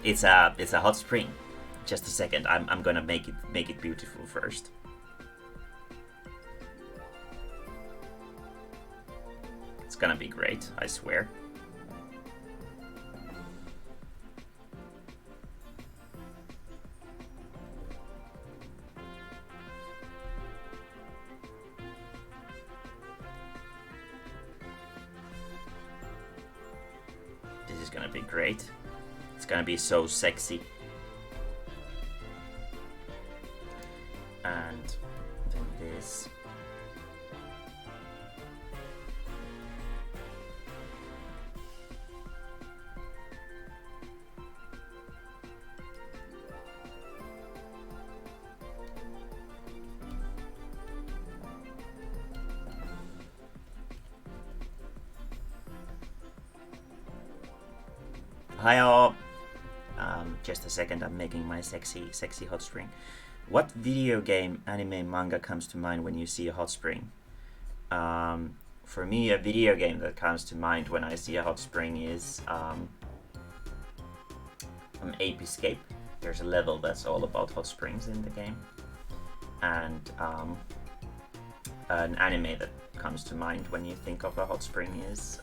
It's a hot spring. Just a second. I'm gonna make it beautiful first. It's gonna be great, I swear. This is gonna be great. It's gonna be so sexy. And then this. Hi all. Just a second, I'm making my sexy hot spring. What video game, anime, manga comes to mind when you see a hot spring? For me, a video game that comes to mind when I see a hot spring is Ape Escape. There's a level that's all about hot springs in the game. And an anime that comes to mind when you think of a hot spring is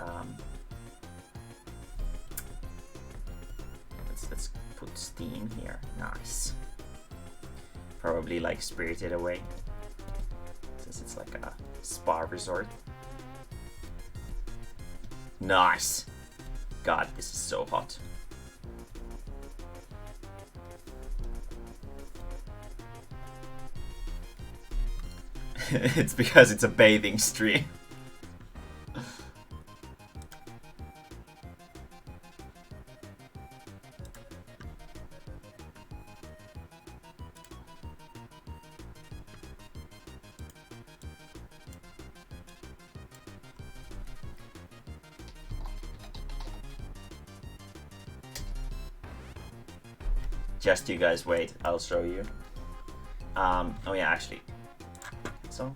let's put Steam here. Nice. Probably like Spirited Away, since it's like a spa resort. Nice. God, this is so hot. It's because it's a bathing stream. Just you guys wait, I'll show you. Oh yeah, actually. So.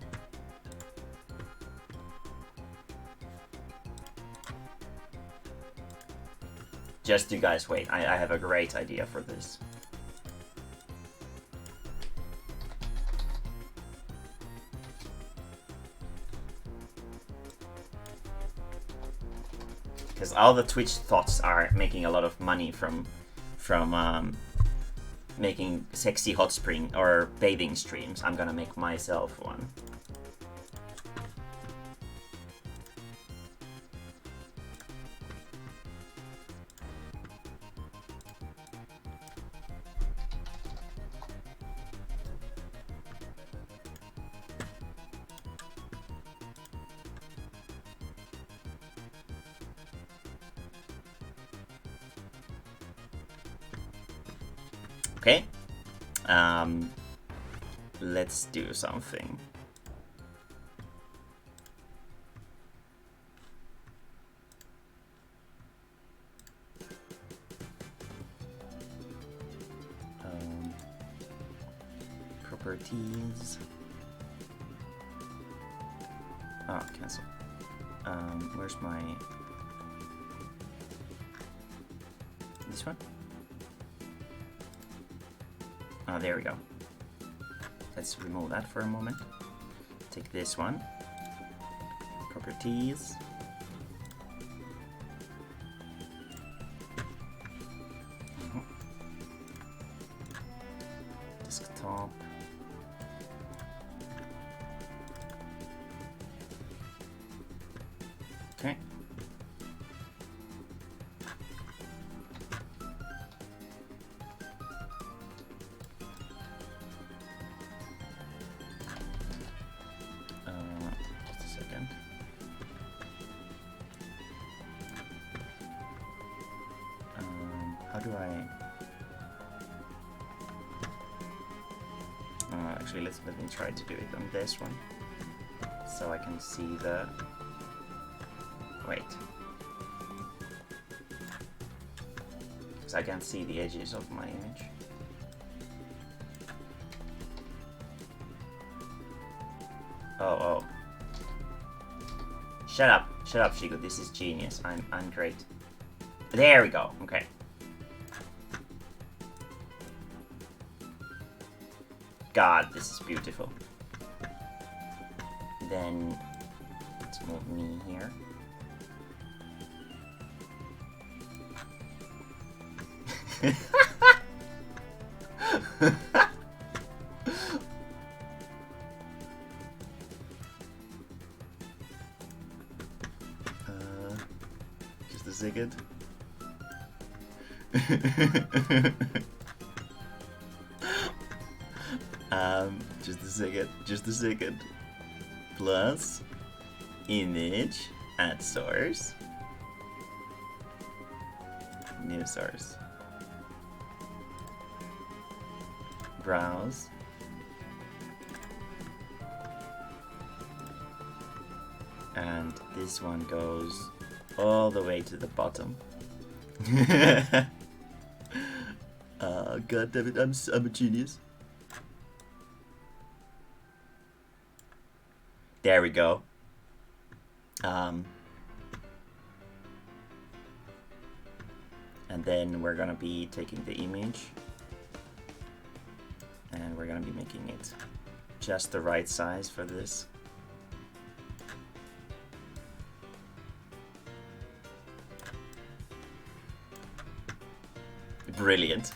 Just you guys wait, I have a great idea for this. Because all the Twitch thoughts are making a lot of money from making sexy hot spring or bathing streams. I'm gonna make myself one. Okay, let's do something. Properties. Ah, cancel. Where's my... This one? Oh, there we go. Let's remove that for a moment. Take this one. Properties. Desktop. Okay. Just a second. How do I... actually, let me try to do it on this one, so I can see the... Wait. Because I can't see the edges of my image. Oh. Shut up, Shigo. This is genius. I'm great. There we go. Okay. God, this is beautiful. Then let's move me here. Just a second. Just a second. Plus image, add source, new source, browse, and this one goes all the way to the bottom. God damn it, I'm a genius. There we go. And then we're gonna be taking the image and we're gonna be making it just the right size for this. Brilliant.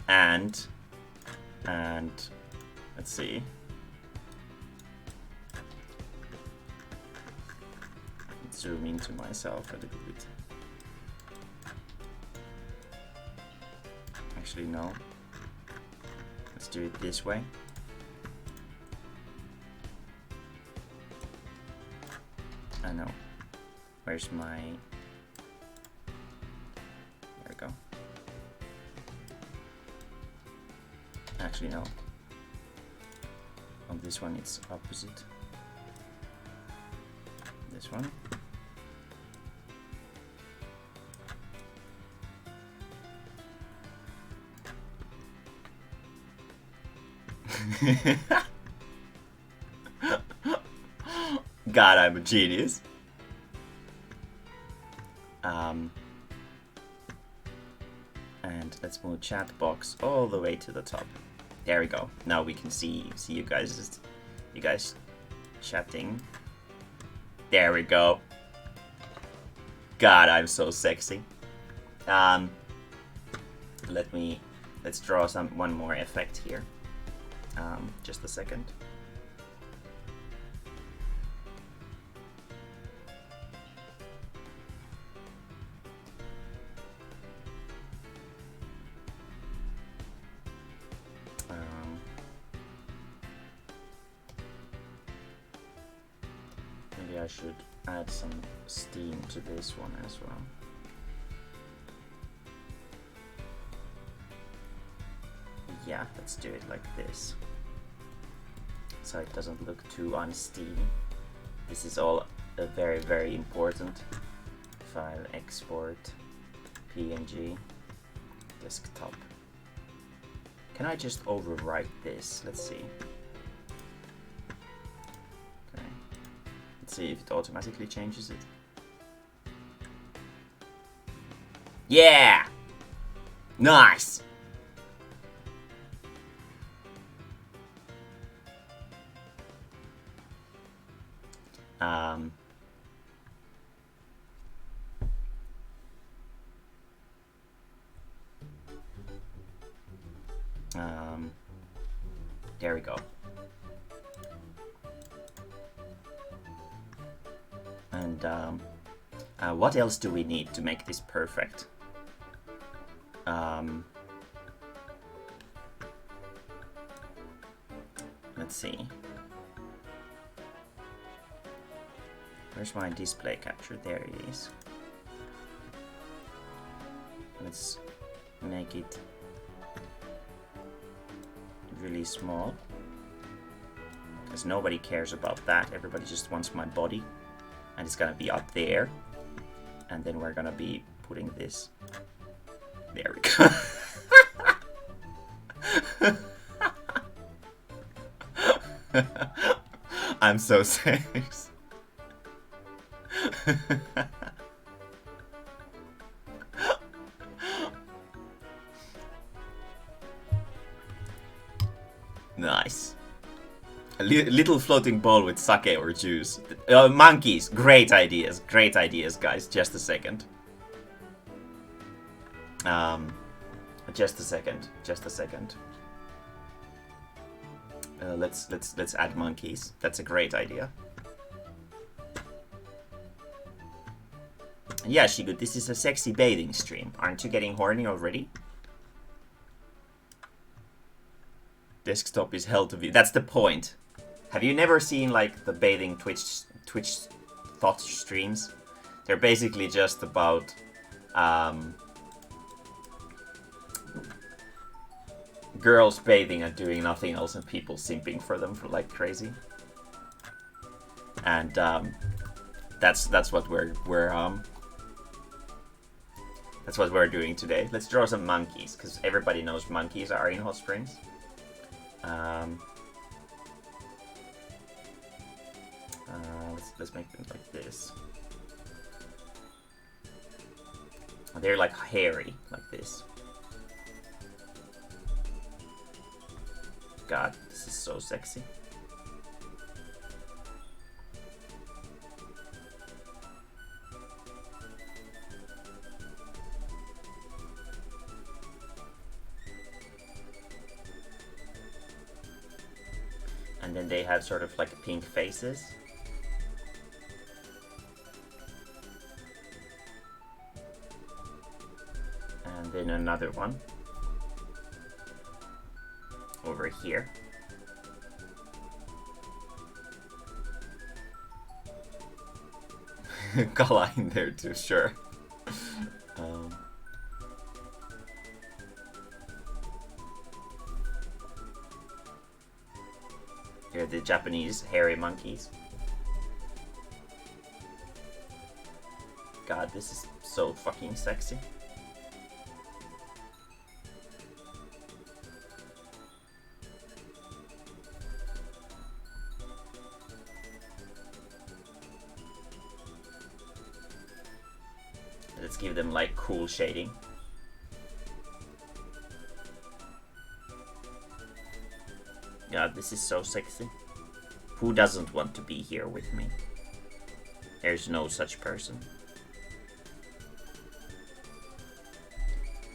And let's see. Zoom into myself a little bit. Actually, no. Let's do it this way. I know. Where's my... There we go. Actually, no. On this one, it's opposite. This one. God, I'm a genius. And let's move chat box all the way to the top. There we go. Now we can see you guys chatting. There we go. God, I'm so sexy. Let's draw one more effect here. Just a second. Maybe I should add some steam to this one as well. Yeah, let's do it like this. So it doesn't look too unsteamy. This is all very, very important. File export, PNG, desktop. Can I just overwrite this? Let's see. Okay. Let's see if it automatically changes it. Yeah! Nice! There we go. And what else do we need to make this perfect? Let's see. Where's my display capture? There it is. Let's make it really small, because nobody cares about that. Everybody just wants my body, and it's gonna be up there, and then we're gonna be putting this. There we go. I'm so serious. Nice. A little floating ball with sake or juice. Monkeys. Great ideas. Great ideas, guys. Just a second. Just a second. Just a second. Let's add monkeys. That's a great idea. Yeah, Shigu, this is a sexy bathing stream. Aren't you getting horny already? Desktop is hell to view. That's the point. Have you never seen like the bathing Twitch thought streams? They're basically just about girls bathing and doing nothing else, and people simping for them for like crazy. And that's what we're that's what we're doing today. Let's draw some monkeys, because everybody knows monkeys are in hot springs. Let's make them like this. They're like hairy, like this. God, this is so sexy. And then they have sort of like pink faces. And then another one over here. Kala in there too, sure. Here are the Japanese hairy monkeys. God, this is so fucking sexy. Let's give them like cool shading. God, this is so sexy. Who doesn't want to be here with me? There's no such person.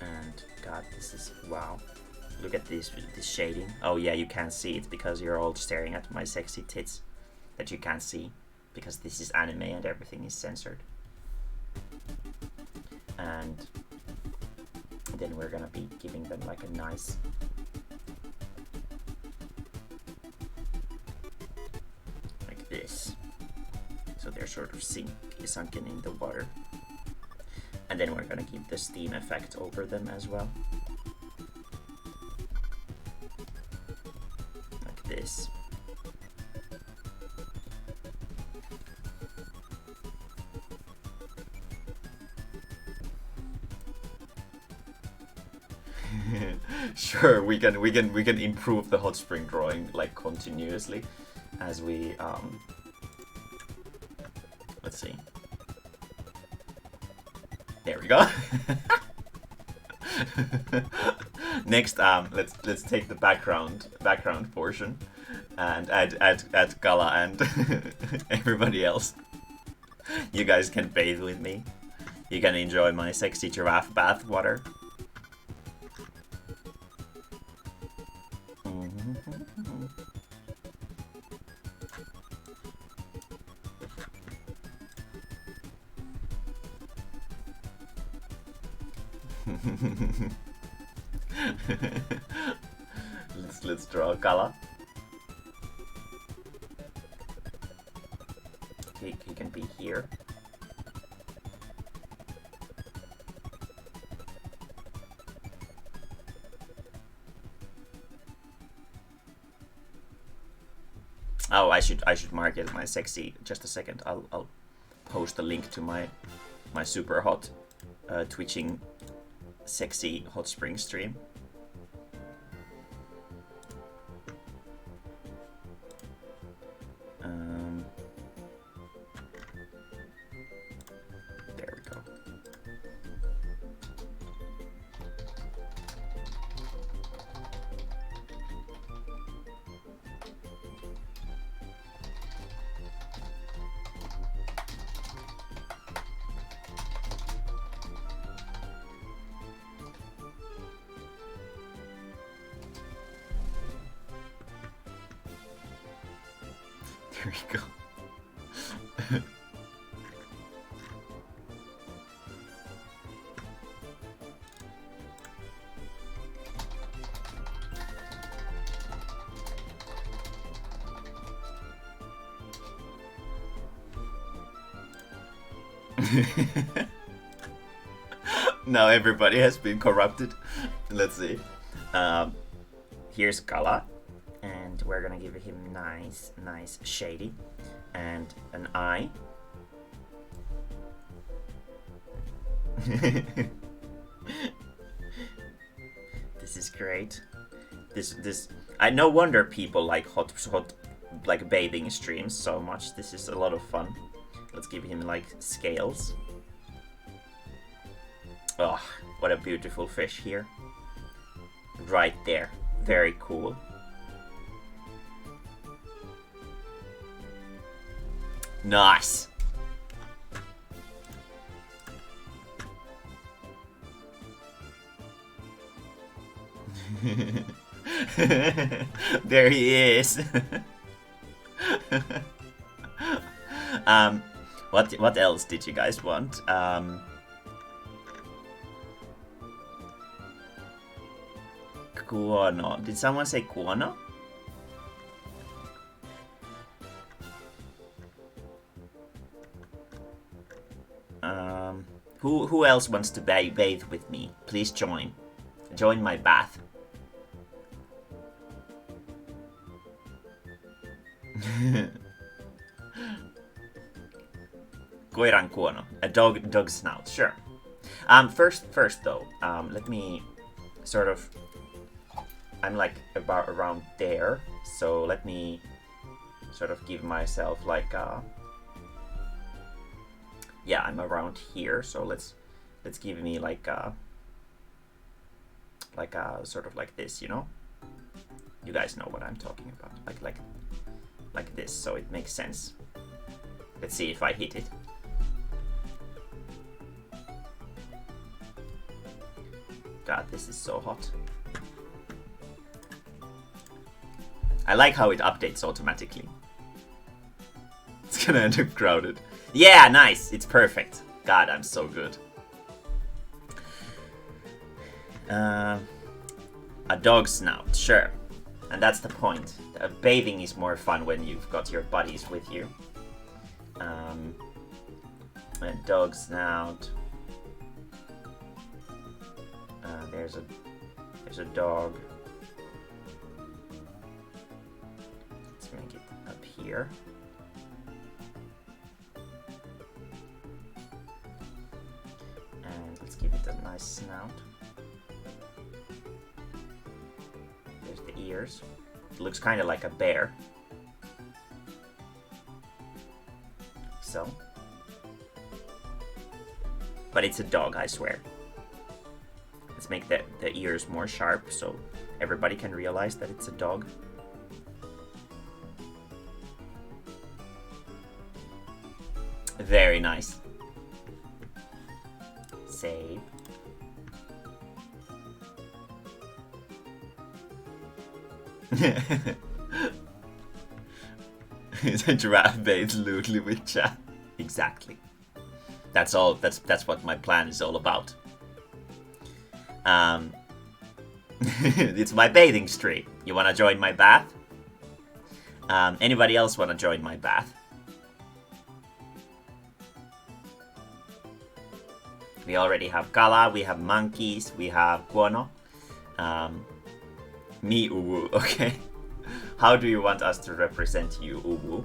And God, this is wow. Look at this shading. Oh yeah, you can't see it because you're all staring at my sexy tits that you can't see because this is anime and everything is censored. And then we're gonna be giving them like a nice like this, so they're sort of sunken in the water, and then we're gonna give the steam effect over them as well, like this. Sure, we can improve the hot spring drawing like continuously as we let's see. There we go. Next, let's take the background portion and add Kala and everybody else. You guys can bathe with me. You can enjoy my sexy giraffe bath water. Let's draw a color. He can be here. Oh, I should mark it my sexy. Just a second. I'll post a link to my super hot twitching sexy hot spring stream. There we go. There we go. Now everybody has been corrupted. Let's see. Here's Kala, and we're gonna give him nice shady, and an eye. This is great. This I no wonder people like hot like bathing streams so much. This is a lot of fun. Let's give him like scales. Oh, what a beautiful fish here. Right there. Very cool. Nice. There he is. What else did you guys want? Kuono. Did someone say Kuono? Who else wants to bathe with me? Please join. Join my bath. Koiran kuono. A dog snout. Sure. First though, let me sort of. I'm like about around there, so let me sort of give myself like yeah, I'm around here, so let's give me like sort of like this, you know? You guys know what I'm talking about. Like this, so it makes sense. Let's see if I hit it. God, this is so hot. I like how it updates automatically. It's gonna end up crowded. Yeah, nice. It's perfect. God, I'm so good. A dog snout, sure. And that's the point. Bathing is more fun when you've got your buddies with you. A dog snout. There's a dog. Let's make it up here. And let's give it a nice snout. There's the ears. It looks kind of like a bear. So. But it's a dog, I swear. Let's make the ears more sharp so everybody can realize that it's a dog. Very nice. Save. It's a giraffe bathed loosely with chat. Exactly. That's all. That's what my plan is all about. It's my bathing stream. You wanna join my bath? Anybody else wanna join my bath? We already have Kala, we have monkeys, we have Kuono. Me, Uwu, okay. How do you want us to represent you, Uwu?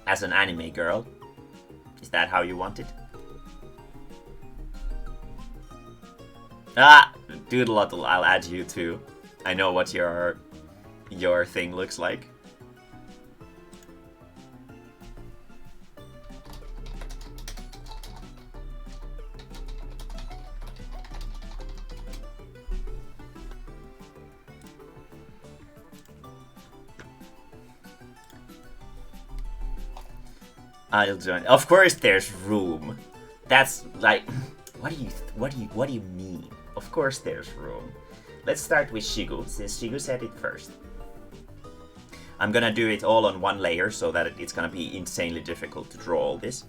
As an anime girl? Is that how you want it? Ah! Doodle-oddle, I'll add you too. I know what your thing looks like. I'll join. Of course there's room. That's like what do you mean? Of course there's room. Let's start with Shigu, since Shigu said it first. I'm gonna do it all on one layer so that it's gonna be insanely difficult to draw all this.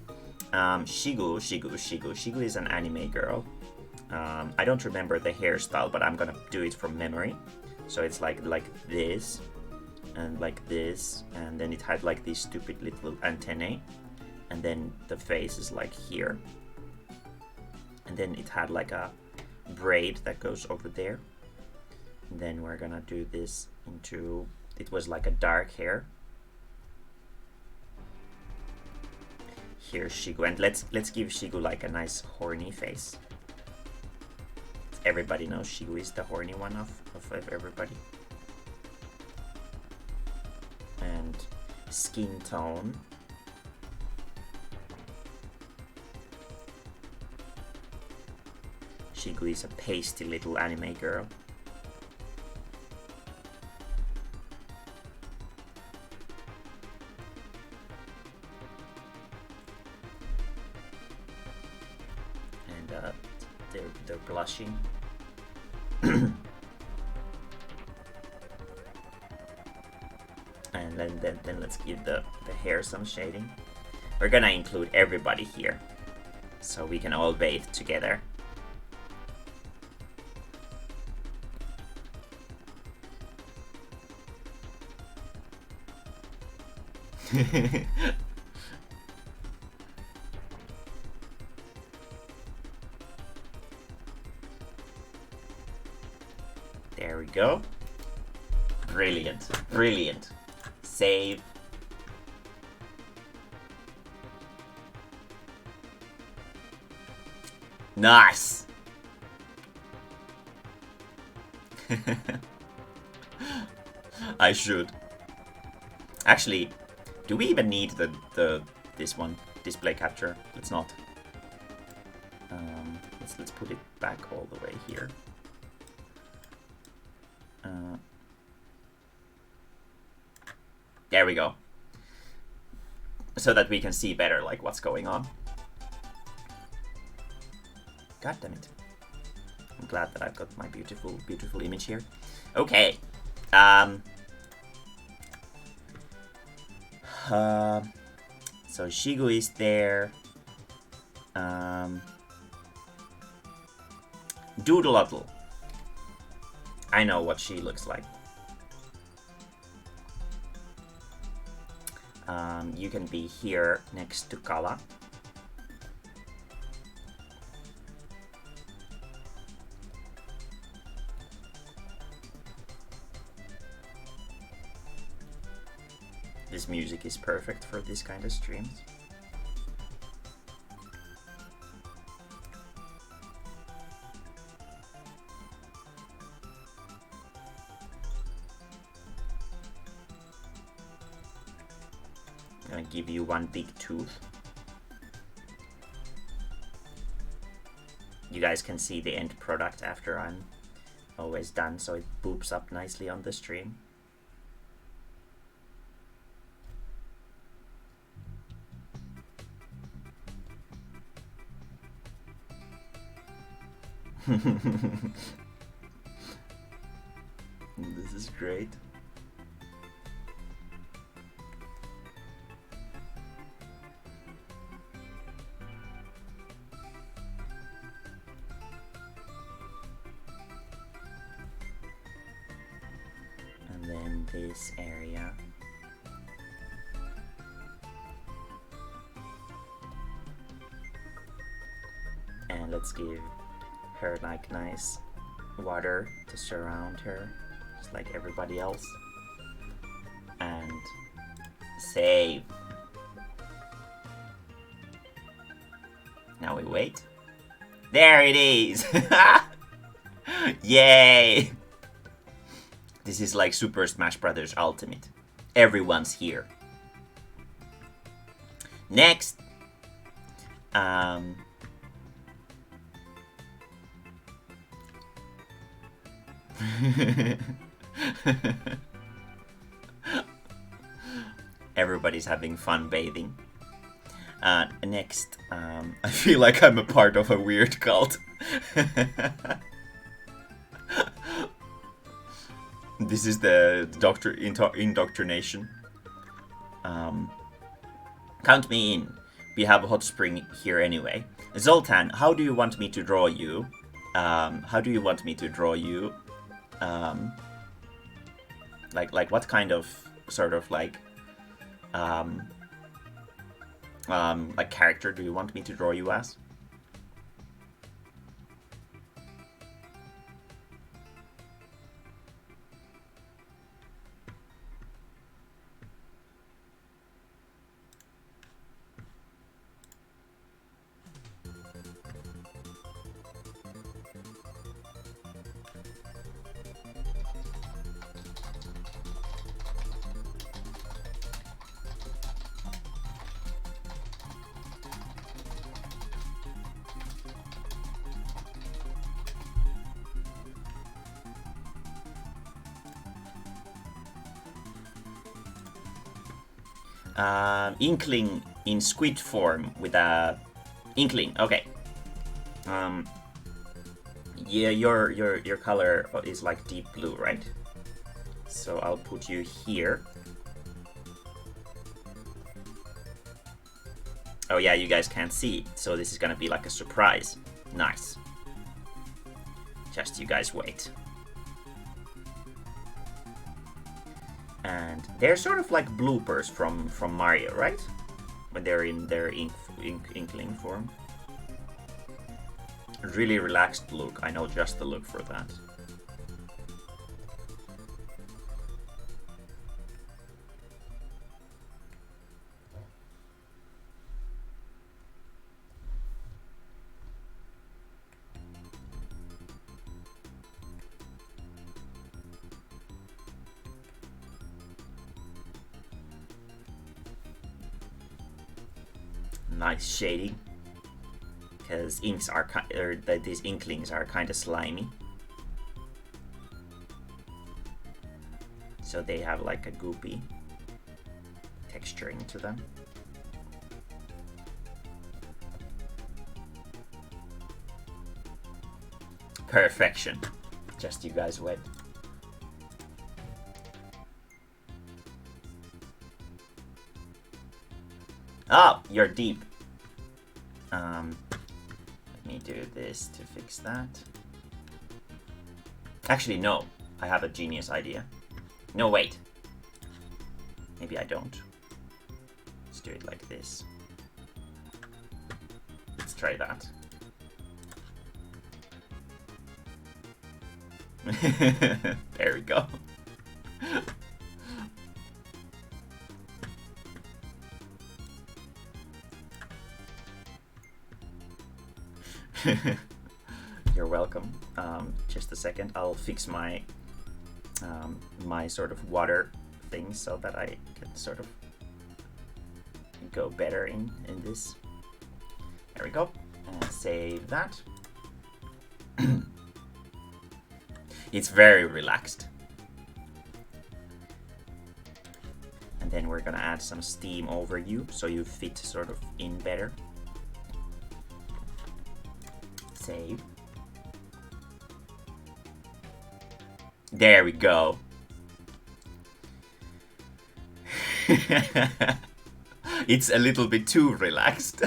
Shigu is an anime girl. I don't remember the hairstyle, but I'm gonna do it from memory. So it's like this, and like this, and then it had like these stupid little antennae, and then the face is like here, and then it had like a braid that goes over there. And then we're gonna do this into, it was like a dark hair. Here's Shigu, and let's give Shigu like a nice horny face. Everybody knows Shigu is the horny one of everybody. And skin tone. Shigu is a pasty little anime girl. And they're blushing. And then let's give the hair some shading. We're gonna include everybody here, so we can all bathe together. There we go. Brilliant, brilliant. Save. Nice. I should. Actually, do we even need this one, display capture? Let's not. Let's put it back all the way here. There we go. So that we can see better like what's going on. God damn it. I'm glad that I've got my beautiful, beautiful image here. Okay. So Shigu is there. Doodle-oddle. I know what she looks like. You can be here next to Kala. This music is perfect for this kind of streams. I'm gonna give you one big tooth. You guys can see the end product after I'm always done, so it boops up nicely on the stream. This is great. And then this area. And let's give her like nice water to surround her, just like everybody else. And save. Now we wait. There it is! Yay! This is like Super Smash Bros. Ultimate. Everyone's here. Next! Everybody's having fun bathing. Next, I feel like I'm a part of a weird cult. This is the doctor indoctrination. Count me in. We have a hot spring here anyway. Zoltan, how do you want me to draw you? How do you want me to draw you? Like what kind of sort of like character do you want me to draw you as? Inkling in squid form with a Inkling. Okay. Yeah, your color is like deep blue, right? So I'll put you here. Oh yeah, you guys can't see, so this is gonna be like a surprise. Nice. Just you guys wait. And they're sort of like bloopers from Mario, right? When they're in their Inkling form. Really relaxed look. I know just the look for that. Nice shading, because inks are these Inklings are kind of slimy, so they have like a goopy texturing to them. Perfection. Just you guys wait. Oh, you're deep. Let me do this to fix that. Actually, no. I have a genius idea. No, wait. Maybe I don't. Let's do it like this. Let's try that. There we go. You're welcome. Just a second, I'll fix my my sort of water thing so that I can sort of go better in this. There we go. Save that. It's very relaxed. And then we're gonna add some steam over you so you fit sort of in better. Save. There we go. It's a little bit too relaxed.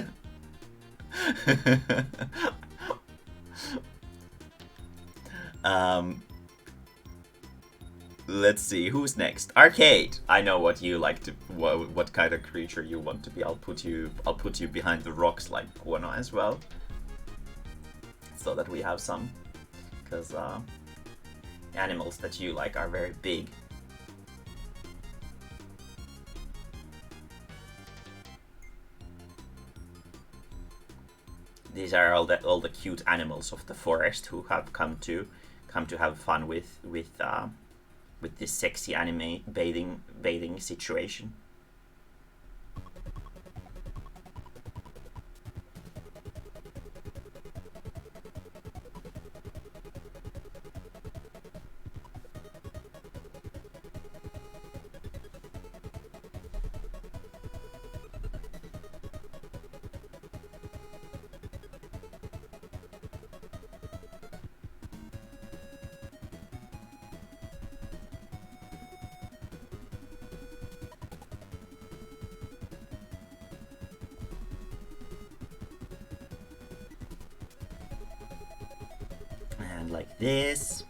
Let's see who's next. Arcade. I know what you like to. What kind of creature you want to be. I'll put you behind the rocks like Guano as well, so that we have some. Because animals that you like are very big. These are all the cute animals of the forest who have come to have fun with this sexy anime bathing situation. like this.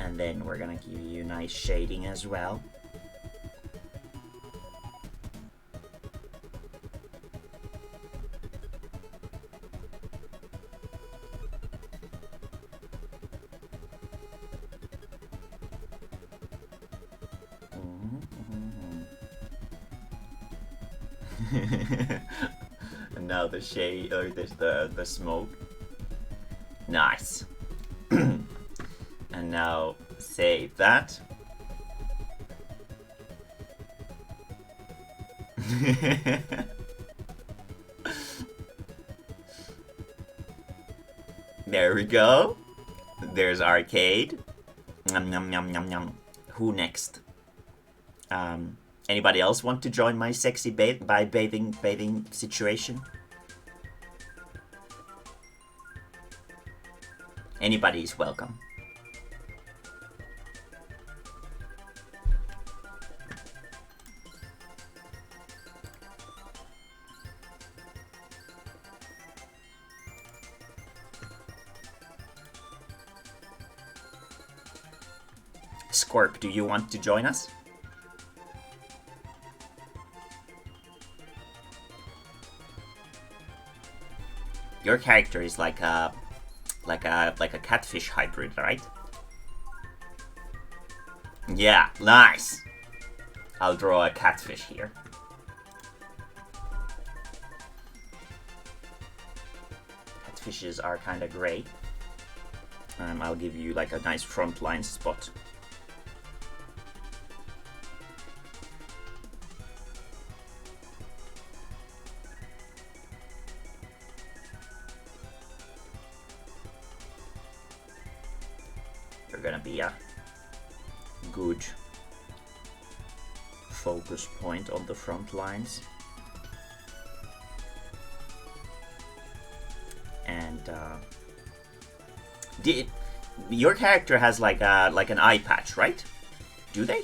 And then we're gonna give you nice shading as well. And now the shade, or the smoke. Nice. And now save that. There we go. There's arcade. Nom nom nom nom nom. Who next? Anybody else want to join my sexy bathing situation? Anybody is welcome. Scorp, do you want to join us? Your character is like a catfish hybrid, right? Yeah, nice. I'll draw a catfish here. Catfishes are kind of gray. I'll give you like a nice front line spot. You're gonna be a good focus point on the front lines. And your character has like an eye patch, right? Do they?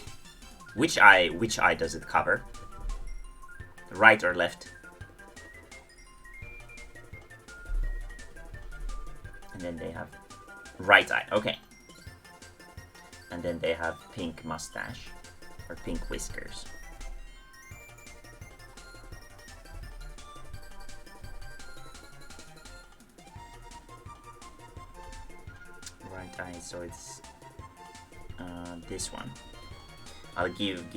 Which eye does it cover? Right or left? And then they have right eye. Okay. And then they have pink mustache or pink whiskers. Right eye, so it's this one. I'll give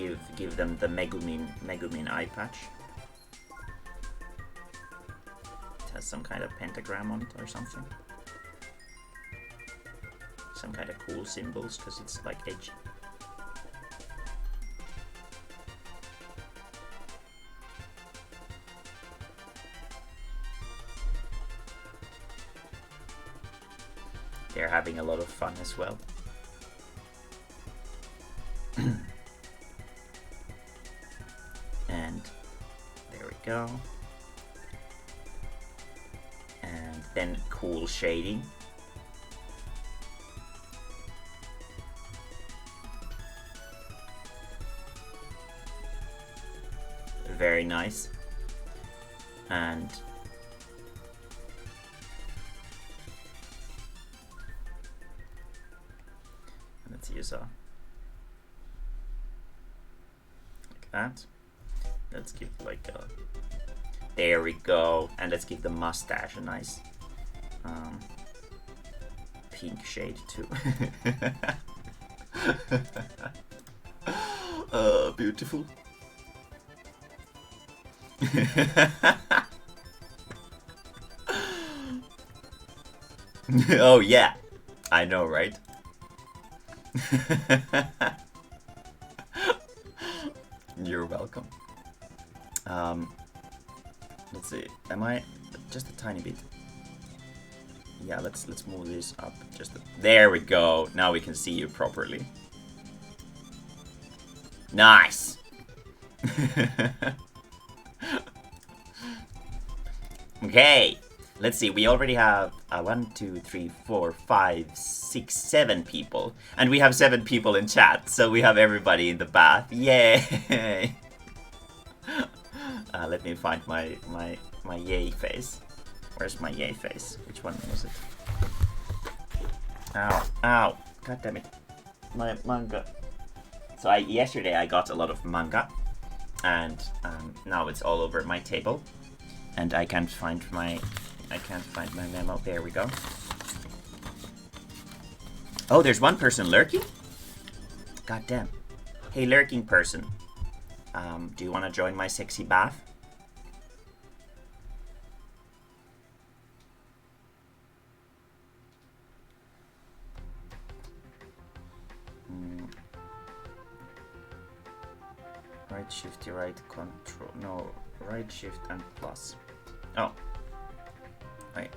them the Megumin eye patch. It has some kind of pentagram on it or something. Some kind of cool symbols because it's like edgy. They're having a lot of fun as well. And there we go. And then cool shading. Very nice. And let's use a like that. Let's give like a, there we go. And let's give the mustache a nice pink shade too. Beautiful. Oh yeah, I know, right? You're welcome. Let's see. Am I just a tiny bit? Yeah, let's move this up just there we go. Now we can see you properly. Nice. Okay, let's see. We already have 1, 2, 3, 4, 5, 6, 7 people, and we have 7 people in chat. So we have everybody in the bath. Yay! Let me find my yay face. Where's my yay face? Which one was it? Ow, ow. God damn it. My manga. So yesterday I got a lot of manga, and now it's all over my table, and I can't find my memo. There we go. Oh, there's one person lurking? God damn. Hey, lurking person. Do you want to join my sexy bath? Right shift, right control. No, right shift and plus. Oh. Wait.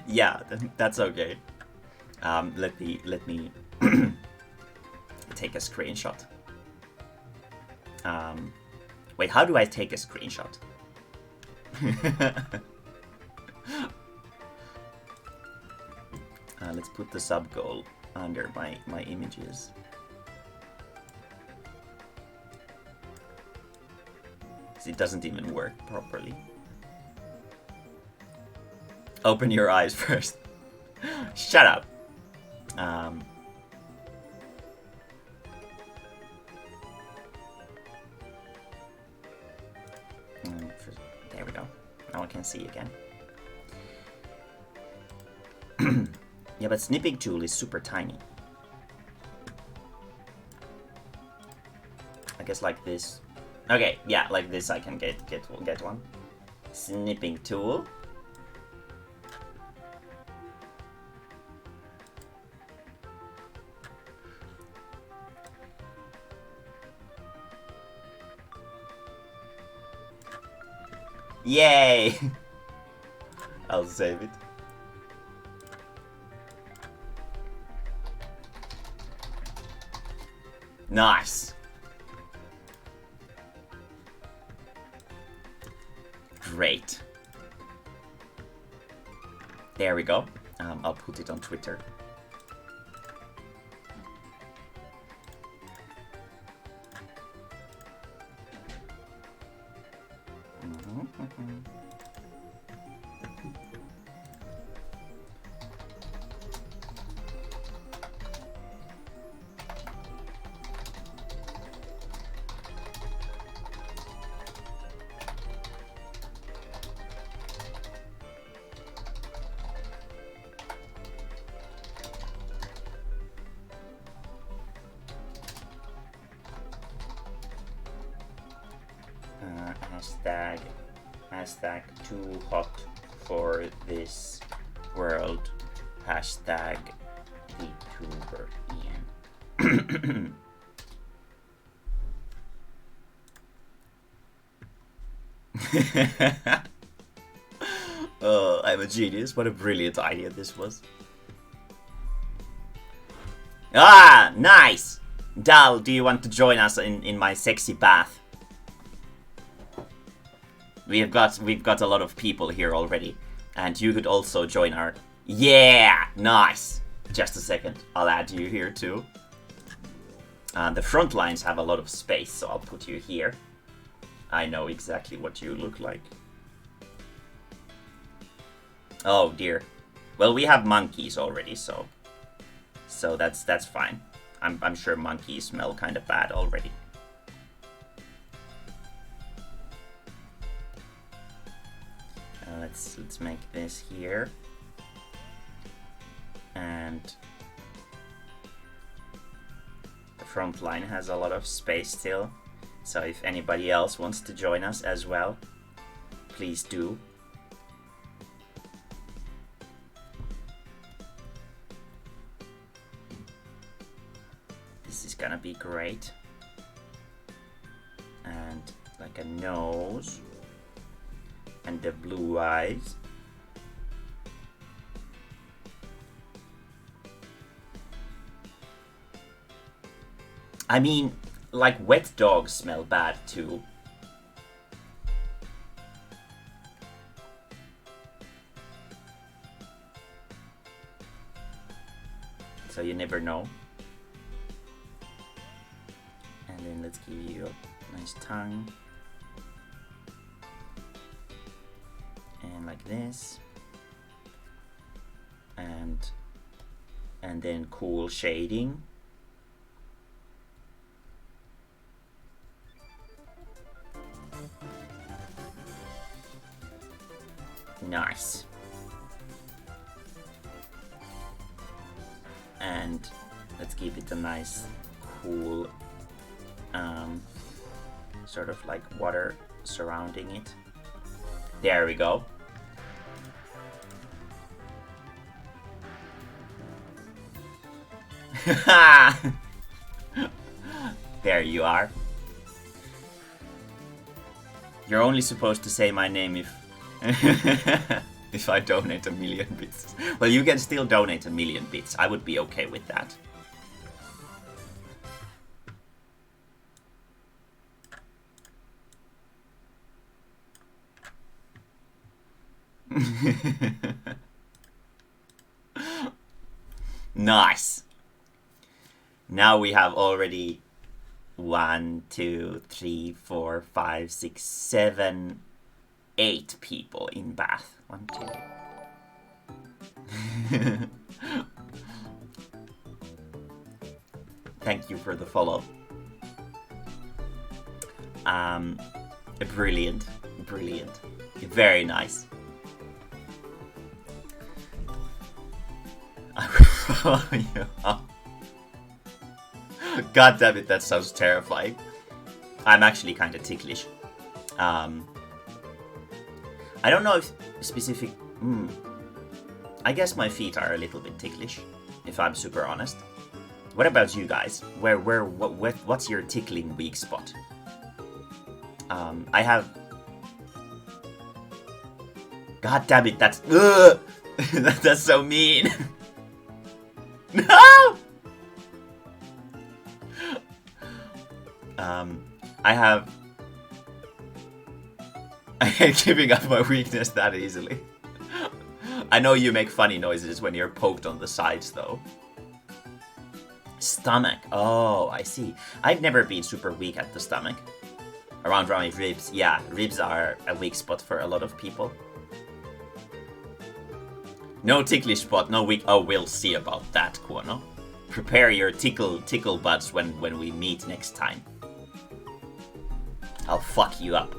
Yeah, that's okay. Let me take a screenshot. Wait, how do I take a screenshot? Let's put the sub goal under my images. It doesn't even work properly. Open your eyes first. Shut up. There we go. Now I can see again. Yeah, but snipping tool is super tiny. I guess like this. Okay, yeah, like this I can get one. Snipping tool. Yay! I'll save it. Nice. Great. There we go. I'll put it on Twitter. Hashtag too hot for this world. Hashtag VTuber Ian. Oh, I'm a genius. What a brilliant idea this was. Ah, nice! Dal, do you want to join us in my sexy bath? We've got a lot of people here already, and you could also join our... Yeah! Nice! Just a second, I'll add you here too. The front lines have a lot of space, so I'll put you here. I know exactly what you look like. Oh dear. Well, we have monkeys already, so that's fine. I'm sure monkeys smell kind of bad already. Let's make this here, and the front line has a lot of space still, so if anybody else wants to join us as well, please do. This is gonna be great. And like a nose. And the blue eyes. I mean, like wet dogs smell bad too. so you never know. And then let's give you a nice tongue. And like this. And then cool shading. Nice. And let's give it a nice cool sort of like water surrounding it. There we go. There you are. You're only supposed to say my name if if I donate 1,000,000 bits. Well, you can still donate 1,000,000 bits. I would be okay with that. Nice. Now we have already 1, 2, 3, 4, 5, 6, 7, 8 people in Bath. 1, 2. Thank you for the follow. Brilliant, brilliant, very nice. God damn it, that sounds terrifying. I'm actually kind of ticklish. I don't know if specific... I guess my feet are a little bit ticklish, if I'm super honest. What about you guys? What's your tickling weak spot? I have... God damn it, that's... That's so mean. No! I have... I ain't giving up my weakness that easily. I know you make funny noises when you're poked on the sides, though. Stomach. Oh, I see. I've never been super weak at the stomach. Around my ribs. Yeah, ribs are a weak spot for a lot of people. No ticklish spot, no weak... Oh, we'll see about that, Kuono. Prepare your tickle buds when we meet next time. I'll fuck you up.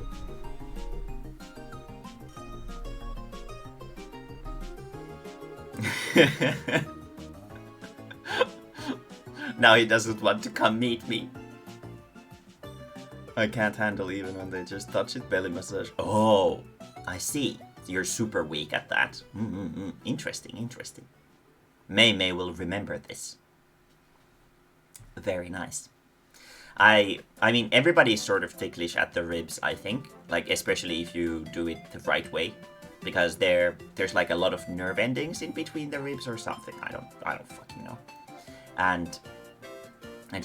Now he doesn't want to come meet me. I can't handle even when they just touch it. Belly massage. Oh, I see. You're super weak at that. Interesting, interesting. Mae-mae will remember this. Very nice. I mean, everybody's sort of ticklish at the ribs, I think. Like, especially if you do it the right way. Because there's like a lot of nerve endings in between the ribs or something. I don't fucking know. And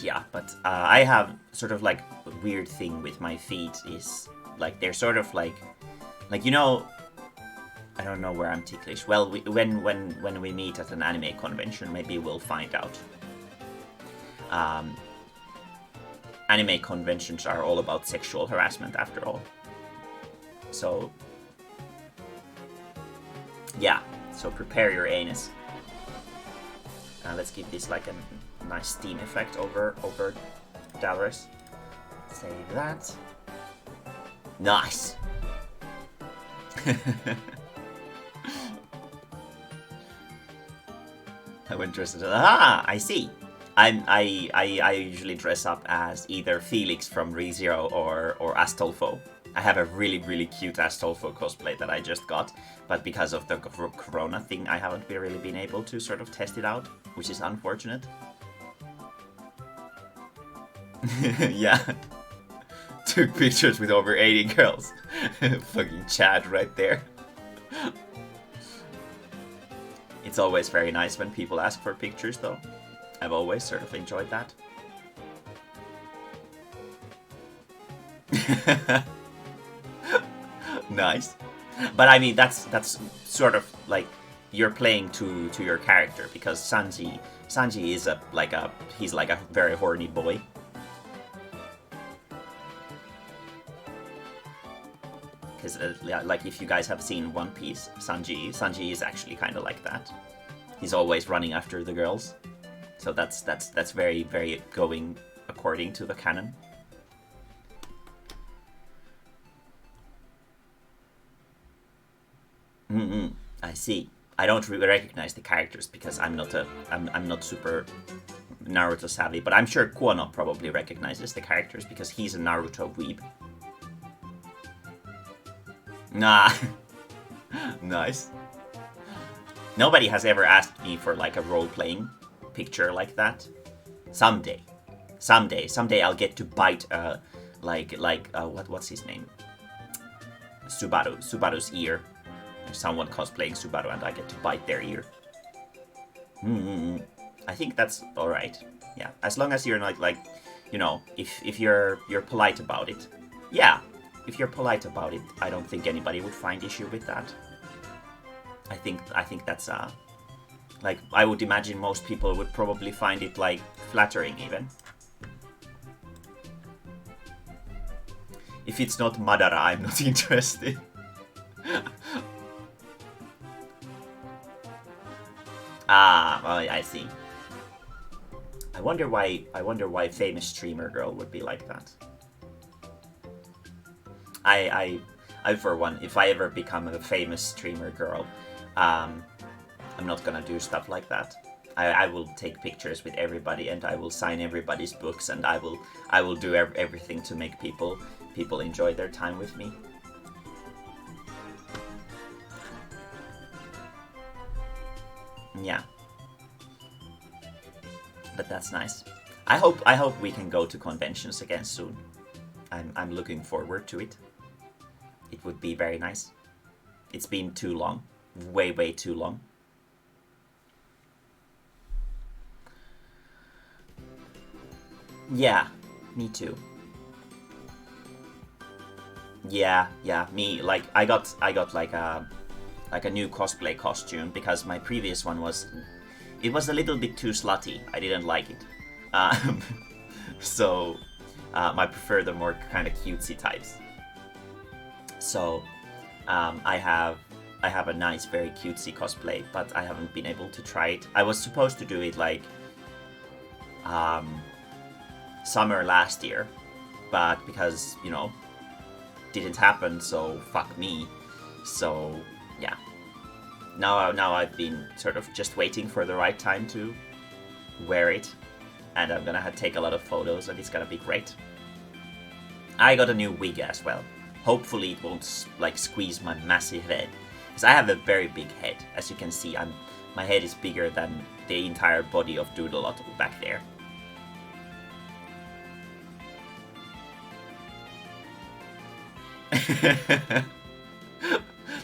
yeah, but I have sort of like a weird thing with my feet is like they're sort of like you know, I don't know where I'm ticklish. Well, when we meet at an anime convention, maybe we'll find out. Anime conventions are all about sexual harassment after all. So yeah, so prepare your anus. Let's give this like a nice steam effect over Dallas. Save that. Nice. I went dressed as... Ah, I see. I usually dress up as either Felix from ReZero or Astolfo. I have a really cute Astolfo cosplay that I just got, but because of the corona thing, I haven't really been able to sort of test it out, which is unfortunate. Yeah. Took pictures with over 80 girls. Fucking Chad right there. It's always very nice when people ask for pictures, though. I've always sort of enjoyed that. Nice. But I mean, that's sort of like you're playing to your character, because Sanji Sanji is he's like a very horny boy. Because like if you guys have seen One Piece, Sanji is actually kind of like that. He's always running after the girls. So that's very, very going according to the canon. I see. I don't really recognize the characters because I'm not super Naruto savvy, but I'm sure Kono probably recognizes the characters because he's a Naruto weeb. Nah. Nice. Nobody has ever asked me for like a role-playing picture like that. Someday I'll get to bite what's his name? Subaru's ear. There's someone cosplaying Subaru and I get to bite their ear. I think that's all right. Yeah, as long as you're not like, you know, if you're polite about it. Yeah, if you're polite about it, I don't think anybody would find issue with that. I think that's like I would imagine most people would probably find it like flattering even. If it's not Madara, I'm not interested. Well, I see. I wonder why famous streamer girl would be like that. I for one, if I ever become a famous streamer girl, I'm not gonna do stuff like that. I will take pictures with everybody and I will sign everybody's books and I will do everything to make people enjoy their time with me. Yeah. But that's nice. I hope we can go to conventions again soon. I'm looking forward to it. It would be very nice. It's been too long. Way too long. Yeah, me too. Yeah, me like I got like a new cosplay costume because my previous one was a little bit too slutty. I didn't like it. So I prefer the more kind of cutesy types. So I have a nice, very cutesy cosplay, but I haven't been able to try it. I was supposed to do it like summer last year, but because, you know, didn't happen, so fuck me. So yeah, now I've been sort of just waiting for the right time to wear it, and I'm gonna take a lot of photos and it's gonna be great. I got a new wig as well. Hopefully it won't like squeeze my massive head, because I have a very big head. As you can see, my head is bigger than the entire body of Doodleottle back there.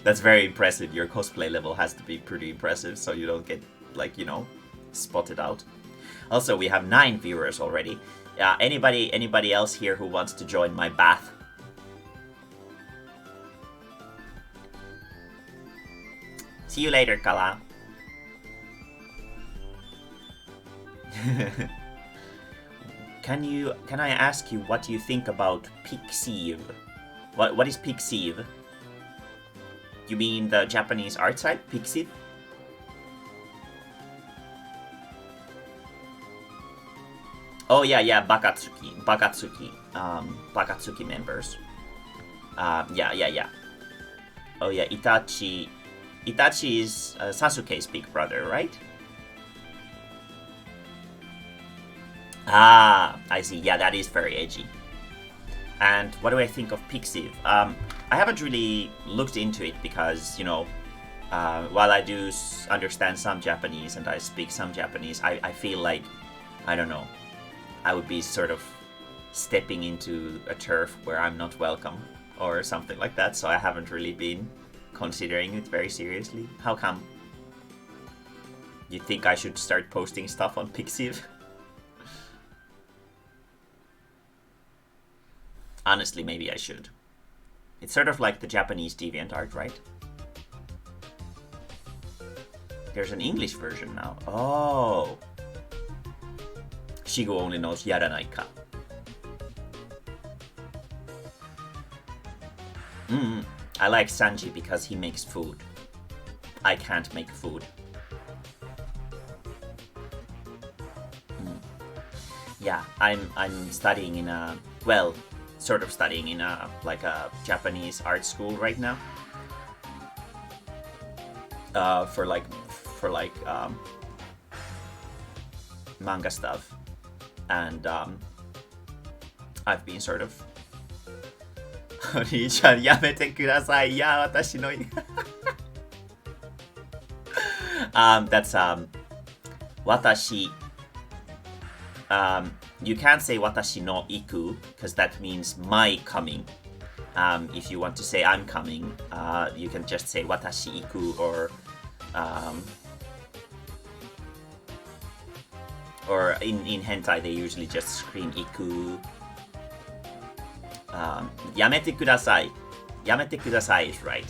That's very impressive. Your cosplay level has to be pretty impressive so you don't get, like, you know, spotted out. Also, we have 9 viewers already. Anybody else here who wants to join my bath? See you later, Kala. Can I ask you what you think about Pixiv? What is Pixiv? You mean the Japanese art site, Pixiv? Oh yeah, Bakatsuki members. Yeah. Oh yeah, Itachi is Sasuke's big brother, right? I see. Yeah, that is very edgy. And what do I think of Pixiv? I haven't really looked into it because, you know, while I do understand some Japanese and I speak some Japanese, I feel like, I don't know, I would be sort of stepping into a turf where I'm not welcome or something like that, so I haven't really been considering it very seriously. How come? You think I should start posting stuff on Pixiv? Honestly, maybe I should. It's sort of like the Japanese DeviantArt, right? There's an English version now. Oh, Shigu only knows yaranai ka. I like Sanji because he makes food. I can't make food. Yeah, I'm studying in a, well, sort of studying in a like a Japanese art school right now. For manga stuff, and I've been sort of. お兄ちゃんやめてください。いや、私の。That's watashi. You can't say watashi no iku because that means my coming. If you want to say I'm coming, you can just say watashi iku or in hentai they usually just scream iku. Yamete kudasai. Yamete kudasai is right.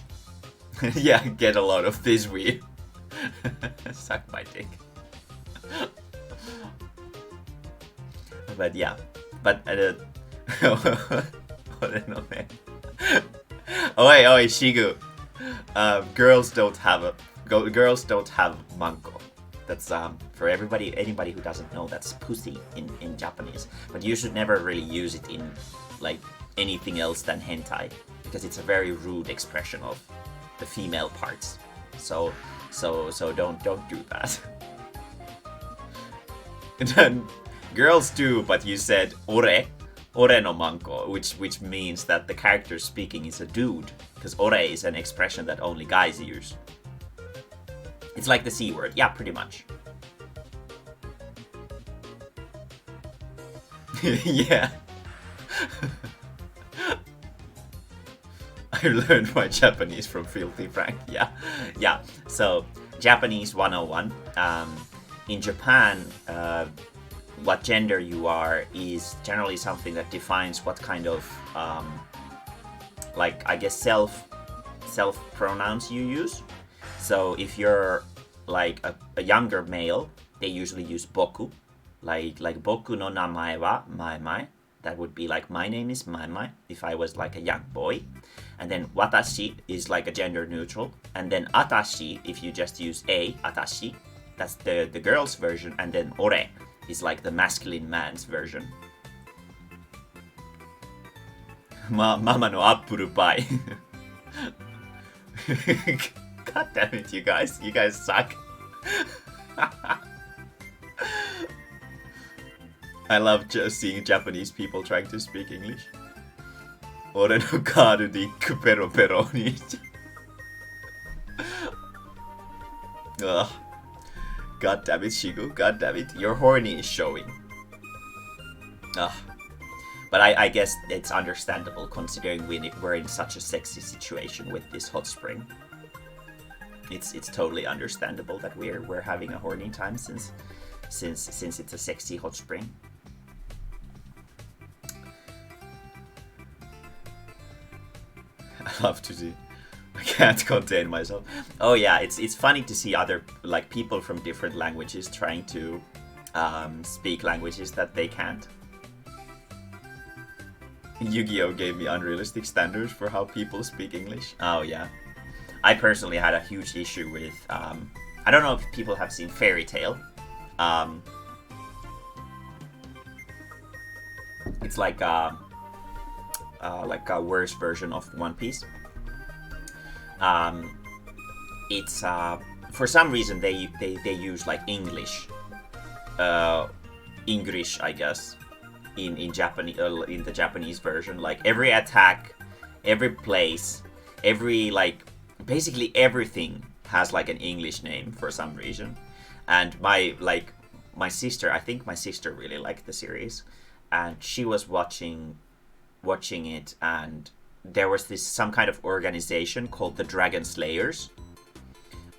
Yeah, get a lot of this weird. Suck my dick. But yeah, but Oi, Shigu. Girls don't have mango. That's for anybody who doesn't know, that's pussy in Japanese. But you should never really use it in like anything else than hentai because it's a very rude expression of the female parts. So don't do that. And then girls do, but you said ore no manko, which means that the character speaking is a dude, because ore is an expression that only guys use. It's like the C word, yeah, pretty much. Yeah. I learned my Japanese from Filthy Frank. Yeah. So Japanese 101. In Japan, what gender you are is generally something that defines what kind of like, I guess, self pronouns you use. So if you're like a younger male, they usually use boku, like boku no namae wa Mae-mae. That would be like, my name is Mae-mae if I was like a young boy. And then watashi is like a gender neutral. And then atashi, if you just use atashi, that's the girl's version. And then ore is like the masculine man's version. Mama no apple pie. God damn it, you guys suck. I love just seeing Japanese people trying to speak English. Ore no karu de ikku pero pero ni. Ugh. God damn it, Shigu. God damn it. Your horny is showing. Ugh. But I guess it's understandable considering we're in such a sexy situation with this hot spring. It's totally understandable that we're having a horny time since it's a sexy hot spring. I love to see. I can't contain myself. Oh yeah, it's funny to see other like people from different languages trying to speak languages that they can't. Yu-Gi-Oh gave me unrealistic standards for how people speak English. Oh yeah. I personally had a huge issue with I don't know if people have seen Fairy Tail. It's like a worse version of One Piece. It's for some reason they use like English, I guess, in Japanese in the Japanese version. Like every attack, every place, every like basically everything has like an English name for some reason. And my sister, I think my sister really liked the series, and she was watching it, and there was some kind of organization called the Dragon Slayers,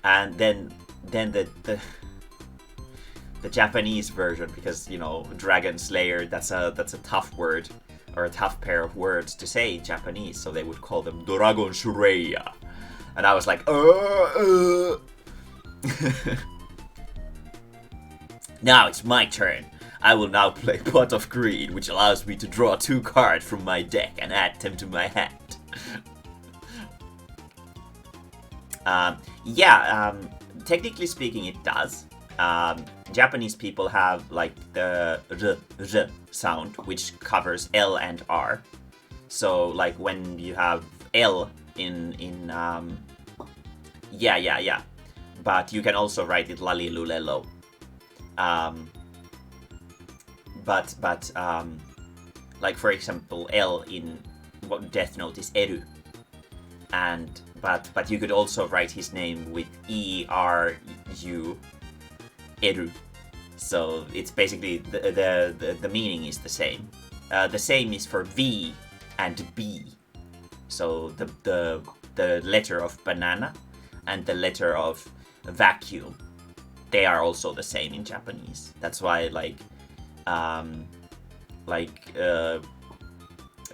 and then the Japanese version, because you know Dragon Slayer, that's a tough word or a tough pair of words to say in Japanese, so they would call them Dragon Slayer, and I was like Now it's my turn. I will now play Pot of Greed, which allows me to draw 2 cards from my deck and add them to my hand. Technically speaking, it does. Japanese people have like the r sound, which covers L and R. So like when you have L in but you can also write it lalilulelo. Like for example, L in Death Note is Eru, and but you could also write his name with E-R-U, Eru. So it's basically the meaning is the same. The same is for V and B. So the letter of banana and the letter of vacuum, they are also the same in Japanese. That's why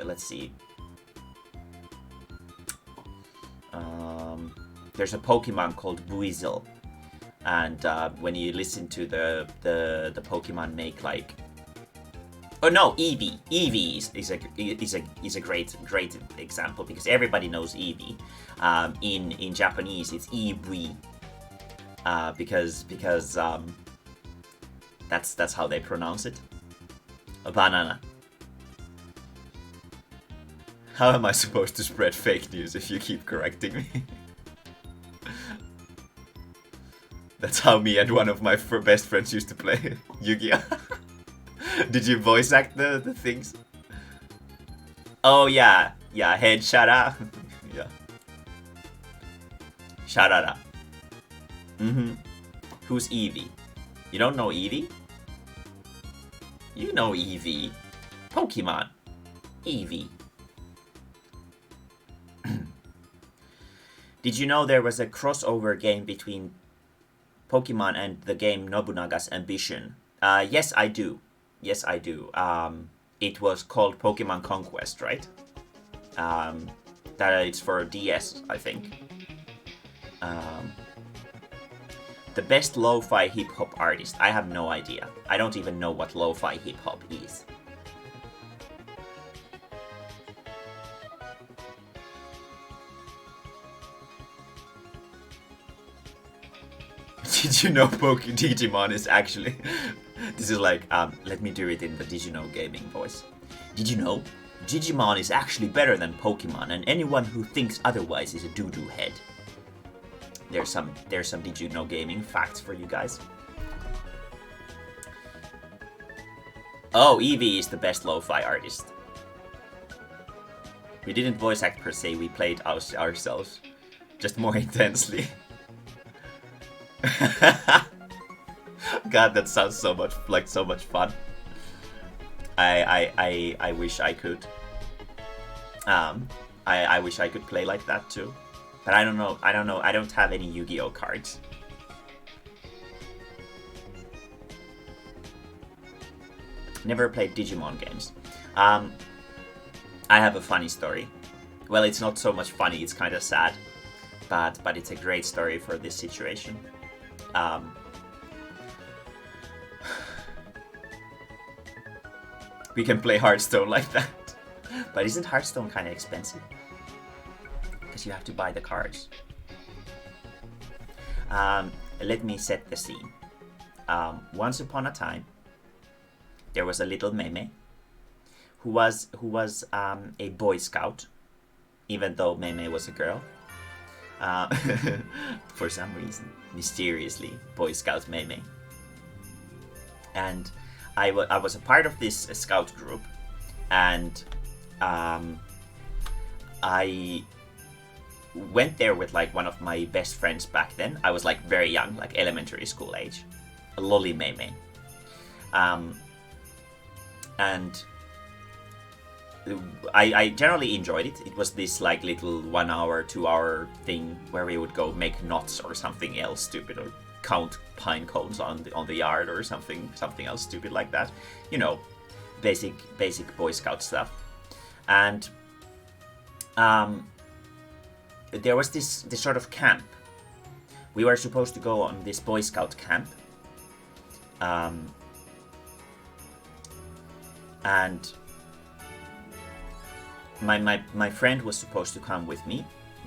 let's see. There's a Pokemon called Buizel, and when you listen to the Pokemon make like, oh no, Eevee. Eevee is a great example because everybody knows Eevee. In Japanese, it's Eevee, because that's how they pronounce it. A banana. How am I supposed to spread fake news if you keep correcting me? That's how me and one of my best friends used to play Yu-Gi-Oh! Did you voice act the things? Oh yeah, head shara. Yeah. Sharara. Who's Eevee? You don't know Eevee? You know Eevee. Pokemon. Eevee. Did you know there was a crossover game between Pokemon and the game Nobunaga's Ambition? Yes, I do. Yes, I do. It was called Pokemon Conquest, right? That it's for DS, I think. The best lo-fi hip-hop artist. I have no idea. I don't even know what lo-fi hip-hop is. Did you know Digimon is actually... This is like, let me do it in the Digino gaming voice. Did you know? Digimon is actually better than Pokemon, and anyone who thinks otherwise is a doo-doo head. There's some Digino gaming facts for you guys. Oh, Eevee is the best lo-fi artist. We didn't voice act per se, we played ourselves. Just more intensely. God, that sounds so much fun. I wish I could. I wish I could play like that too. But I don't know. I don't have any Yu-Gi-Oh cards. Never played Digimon games. I have a funny story. Well, it's not so much funny. It's kind of sad, but it's a great story for this situation. We can play Hearthstone like that. But isn't Hearthstone kind of expensive? Because you have to buy the cards. Let me set the scene. Once upon a time, there was a little Mae-mae who was a Boy Scout, even though Mae-mae was a girl. For some reason, mysteriously, Boy Scout Mae-mae. And I was a part of this scout group, and I went there with like one of my best friends back then. I was like very young, like elementary school age, a lolly Mae-mae. And I generally enjoyed it. It was this like little 1 hour, 2 hour thing where we would go make knots or something else stupid, or count pine cones on the yard or something else stupid like that. You know, basic Boy Scout stuff. And there was this sort of camp. We were supposed to go on this Boy Scout camp. and my friend was supposed to come with me,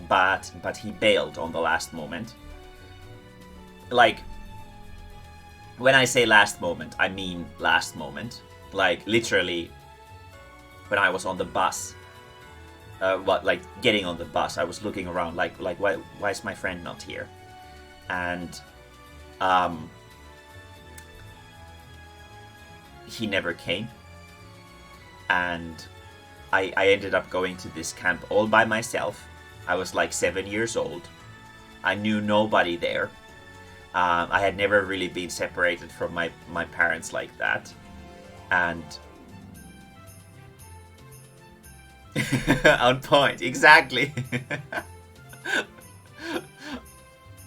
but he bailed on the last moment. Like, when I say last moment, I mean last moment. Like, literally, when I was on the bus, like getting on the bus, I was looking around, like why is my friend not here? And he never came, and I ended up going to this camp all by myself. I was like 7 years old. I knew nobody there. I had never really been separated from my parents like that. And on point, exactly.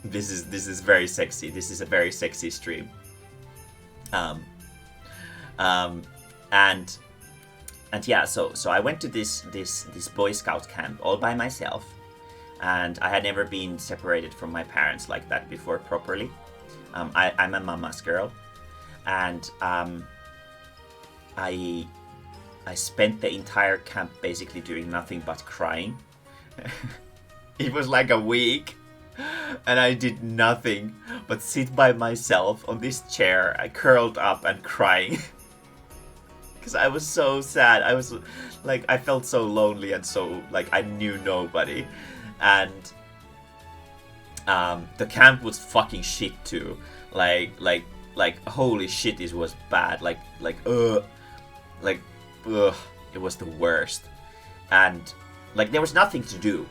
This is very sexy. This is a very sexy stream. And yeah, so I went to this Boy Scout camp all by myself, and I had never been separated from my parents like that before properly. I'm a mama's girl, and I spent the entire camp basically doing nothing but crying. It was like a week, and I did nothing but sit by myself on this chair, I curled up and crying. Because I was so sad. I was like, I felt so lonely and so like I knew nobody. And the camp was fucking shit too. Like holy shit, this was bad. It was the worst. And like there was nothing to do.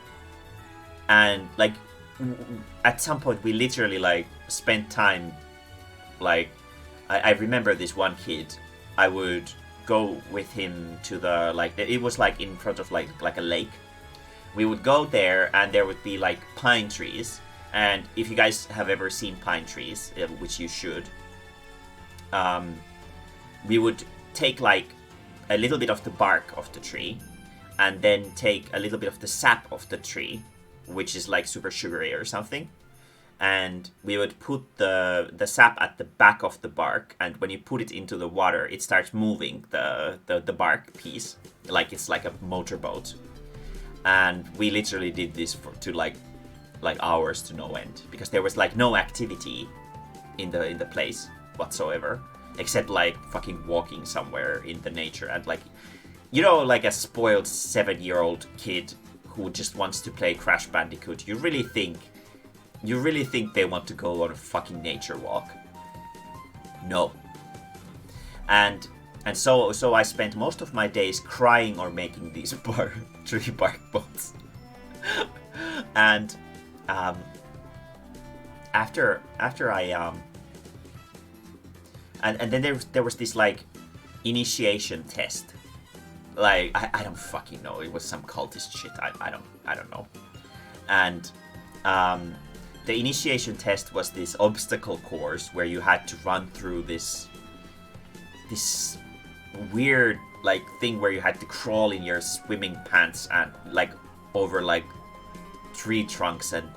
And like at some point we literally like spent time, like I remember this one kid. I would go with him to the, like, it was like in front of like a lake. We would go there and there would be like pine trees, and if you guys have ever seen pine trees, which you should, we would take like a little bit of the bark of the tree and then take a little bit of the sap of the tree, which is like super sugary or something, and we would put the sap at the back of the bark, and when you put it into the water, it starts moving the bark piece, like it's like a motorboat. And we literally did this to like hours to no end, because there was like no activity in the place whatsoever, except like fucking walking somewhere in the nature, and like, you know, like a spoiled 7-year-old kid who just wants to play Crash Bandicoot. You really think they want to go on a fucking nature walk? No. And so I spent most of my days crying or making these tree bark boats. And after I and then there was this like initiation test. Like I don't fucking know. It was some cultist shit. I don't know. And the initiation test was this obstacle course where you had to run through this weird like thing where you had to crawl in your swimming pants and like over like tree trunks, and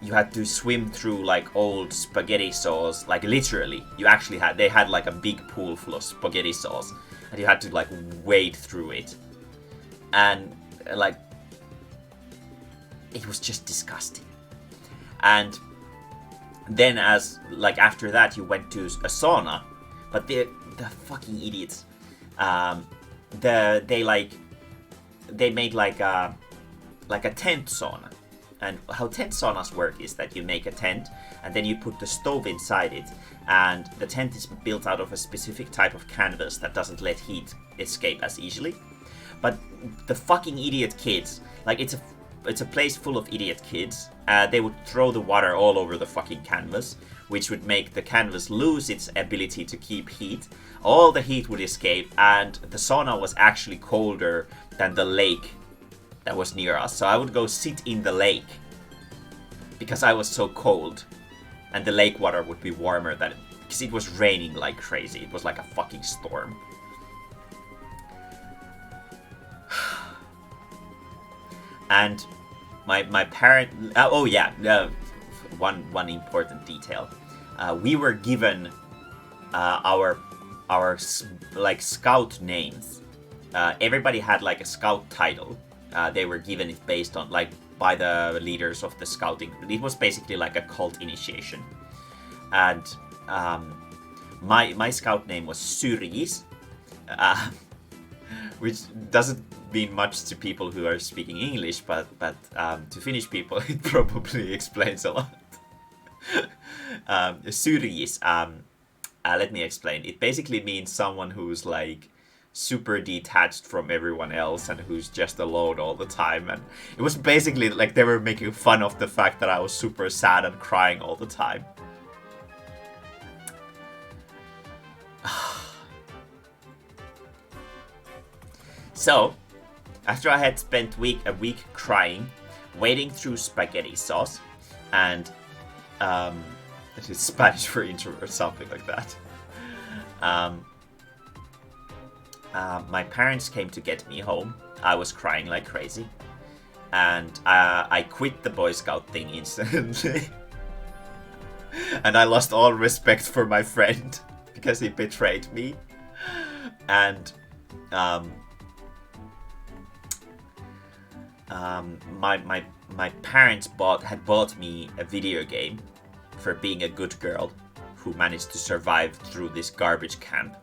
you had to swim through like old spaghetti sauce. Like literally, they had like a big pool full of spaghetti sauce, and you had to like wade through it, and like it was just disgusting. And then as like after that you went to a sauna, but the fucking idiots, they made like a tent sauna. And how tent saunas work is that you make a tent and then you put the stove inside it, and the tent is built out of a specific type of canvas that doesn't let heat escape as easily. But the fucking idiot kids, like it's a place full of idiot kids. They would throw the water all over the fucking canvas, which would make the canvas lose its ability to keep heat. All the heat would escape, and the sauna was actually colder than the lake that was near us. So I would go sit in the lake because I was so cold, and the lake water would be warmer than it, because it was raining like crazy. It was like a fucking storm. And my parent. One important detail. We were given our our like scout names. Everybody had like a scout title. They were given it based on like by the leaders of the scouting. It was basically like a cult initiation, and my scout name was Syrjis, which doesn't mean much to people who are speaking English, but to Finnish people it probably explains a lot. Syrjis, let me explain. It basically means someone who's like super detached from everyone else and who's just alone all the time. And it was basically like they were making fun of the fact that I was super sad and crying all the time. So, after I had spent a week crying, wading through spaghetti sauce, and it is Spanish for introvert, something like that. My parents came to get me home. I was crying like crazy, and I quit the Boy Scout thing instantly. And I lost all respect for my friend because he betrayed me. And my parents had bought me a video game for being a good girl who managed to survive through this garbage camp.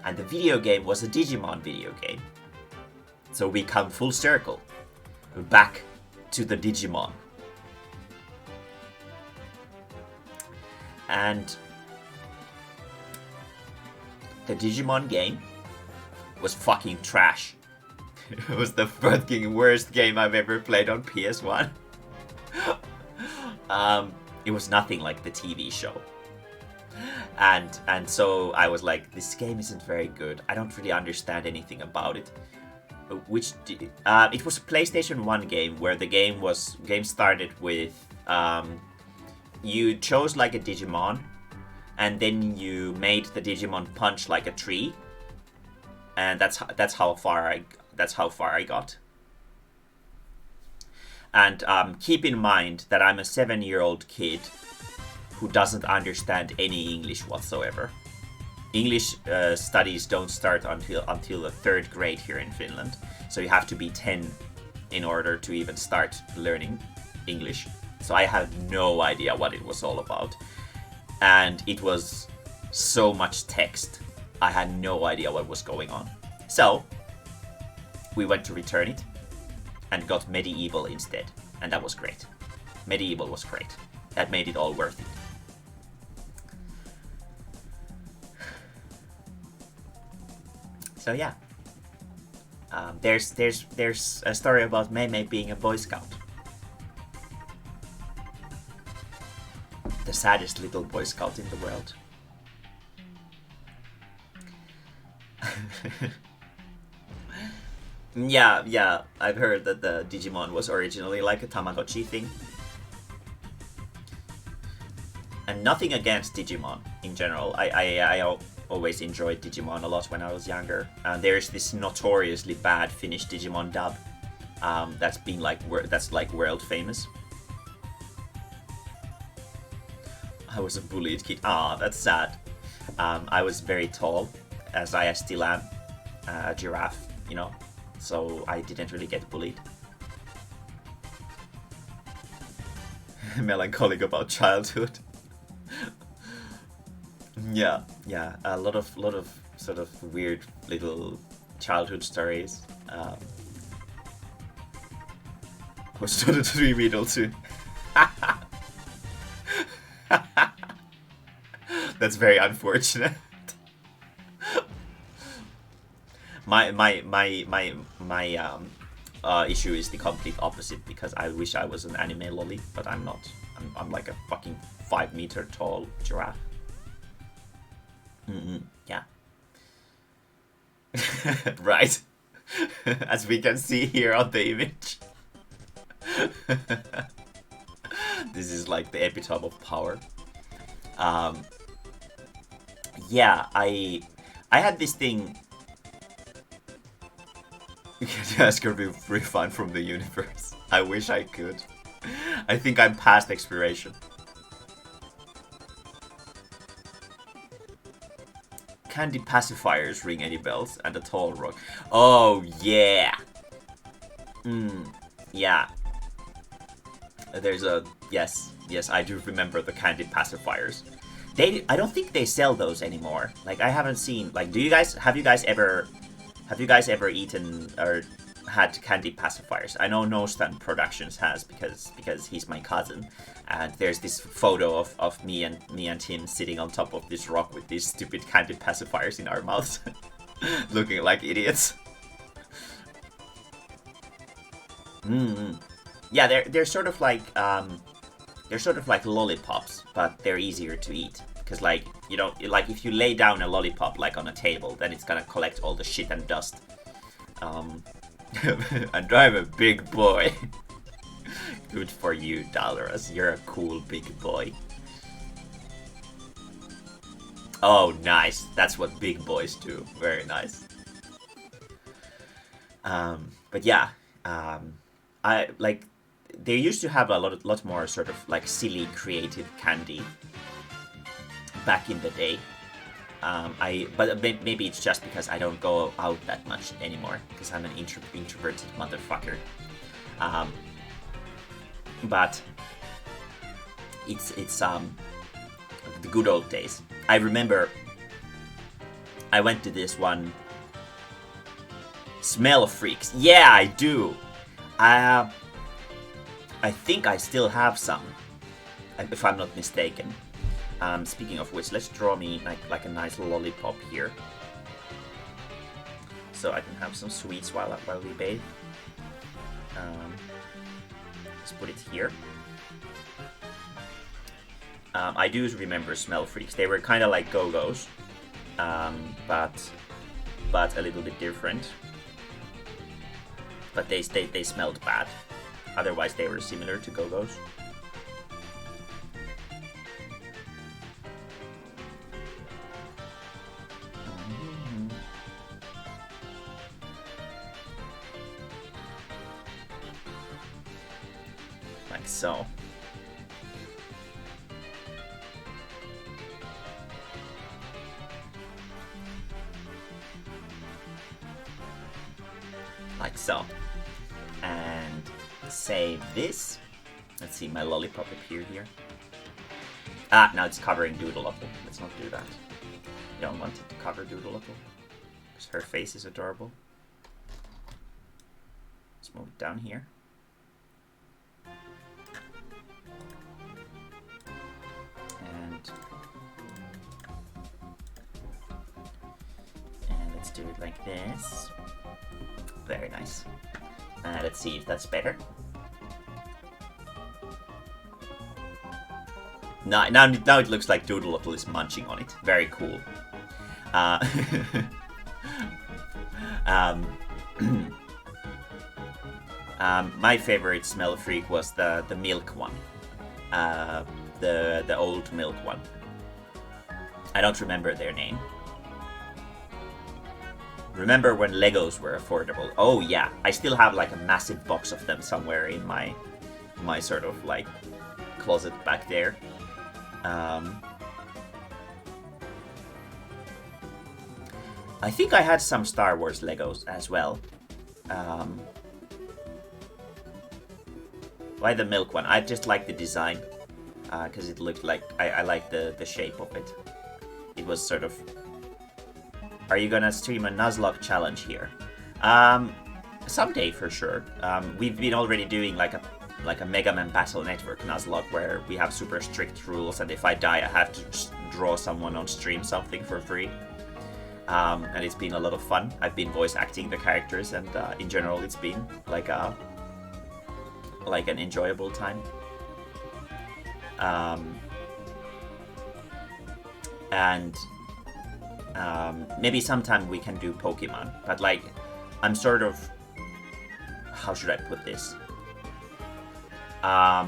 And the video game was a Digimon video game. So we come full circle, back to the Digimon. And the Digimon game was fucking trash. It was the fucking worst game I've ever played on PS1. It was nothing like the TV show. And so I was like, this game isn't very good. I don't really understand anything about it. It was a PlayStation 1 game where the game started with you chose like a Digimon, and then you made the Digimon punch like a tree, and that's how far I got. And keep in mind that I'm a 7-year-old kid who doesn't understand any English whatsoever. English studies don't start until the 3rd grade here in Finland, so you have to be 10 in order to even start learning English. So I had no idea what it was all about, and it was so much text. I had no idea what was going on. So we went to return it and got Medieval instead, and that was great. Medieval was great. That made it all worth it. So yeah, there's a story about Mae-mae being a Boy Scout. The saddest little Boy Scout in the world. Yeah, I've heard that the Digimon was originally like a Tamagotchi thing. And nothing against Digimon in general. I always enjoyed Digimon a lot when I was younger. And there's this notoriously bad Finnish Digimon dub that's world famous. I was a bullied kid. That's sad. I was very tall, as I still am, a giraffe, you know, so I didn't really get bullied. Melancholic about childhood. Yeah, a lot of sort of weird little childhood stories. I was sort of dream idol too. That's very unfortunate. My issue is the complete opposite, because I wish I was an anime lolly, but I'm not. I'm like a fucking 5 meter tall giraffe. Yeah. Right. As we can see here on the image. This is like the epitome of power. Yeah, I had this thing. You can ask a refund from the universe. I wish I could. I think I'm past expiration. candy pacifiers ring any bells? And a tall rock. Oh, yeah. Yeah. There's a... Yes, I do remember the candy pacifiers. I don't think they sell those anymore. Like, I haven't seen... Like, have you guys ever eaten or had candy pacifiers? I know Nostan Productions has because he's my cousin, and there's this photo of me and him sitting on top of this rock with these stupid candy pacifiers in our mouths, looking like idiots. Yeah, they're sort of like lollipops, but they're easier to eat. Because, like, you know, like, if you lay down a lollipop, like, on a table, then it's gonna collect all the shit and dust. And I'm a big boy. Good for you, Dalaras. You're a cool big boy. Oh, nice. That's what big boys do. Very nice. But yeah, I like. They used to have a lot more sort of like silly, creative candy back in the day. But maybe it's just because I don't go out that much anymore because I'm an introverted motherfucker. But it's the good old days. I remember I went to this one. Smell Freaks. Yeah, I do. I think I still have some, if I'm not mistaken. Speaking of which, let's draw me like a nice lollipop here, so I can have some sweets while we bathe. Let's put it here. I do remember Smell Freaks. They were kind of like Go-Go's, but a little bit different. But they smelled bad. Otherwise, they were similar to Go-Go's. Like so. Like so. And save this. Let's see, my lollipop appeared here. Ah, now it's covering Doodle-Upple. Let's not do that. You don't want it to cover Doodle-Upple, because her face is adorable. Let's move it down here. And let's do it like this. Very nice. Let's see if that's better. Now it looks like Doodle-Upple is munching on it. Very cool. My favorite Smell Freak was the milk one. The old milk one. I don't remember their name. Remember when Legos were affordable? Oh yeah, I still have like a massive box of them somewhere in my sort of like closet back there. I think I had some Star Wars Legos as well. Why the milk one? I just like the design, because it looked like I like the shape of it. It was sort of. Are you gonna stream a Nuzlocke challenge here? Someday for sure. We've been already doing like a Mega Man Battle Network Nuzlocke where we have super strict rules, and if I die, I have to just draw someone on stream something for free. And it's been a lot of fun. I've been voice acting the characters, and in general, it's been like an enjoyable time. And maybe sometime we can do Pokemon, but like, I'm sort of, how should I put this? How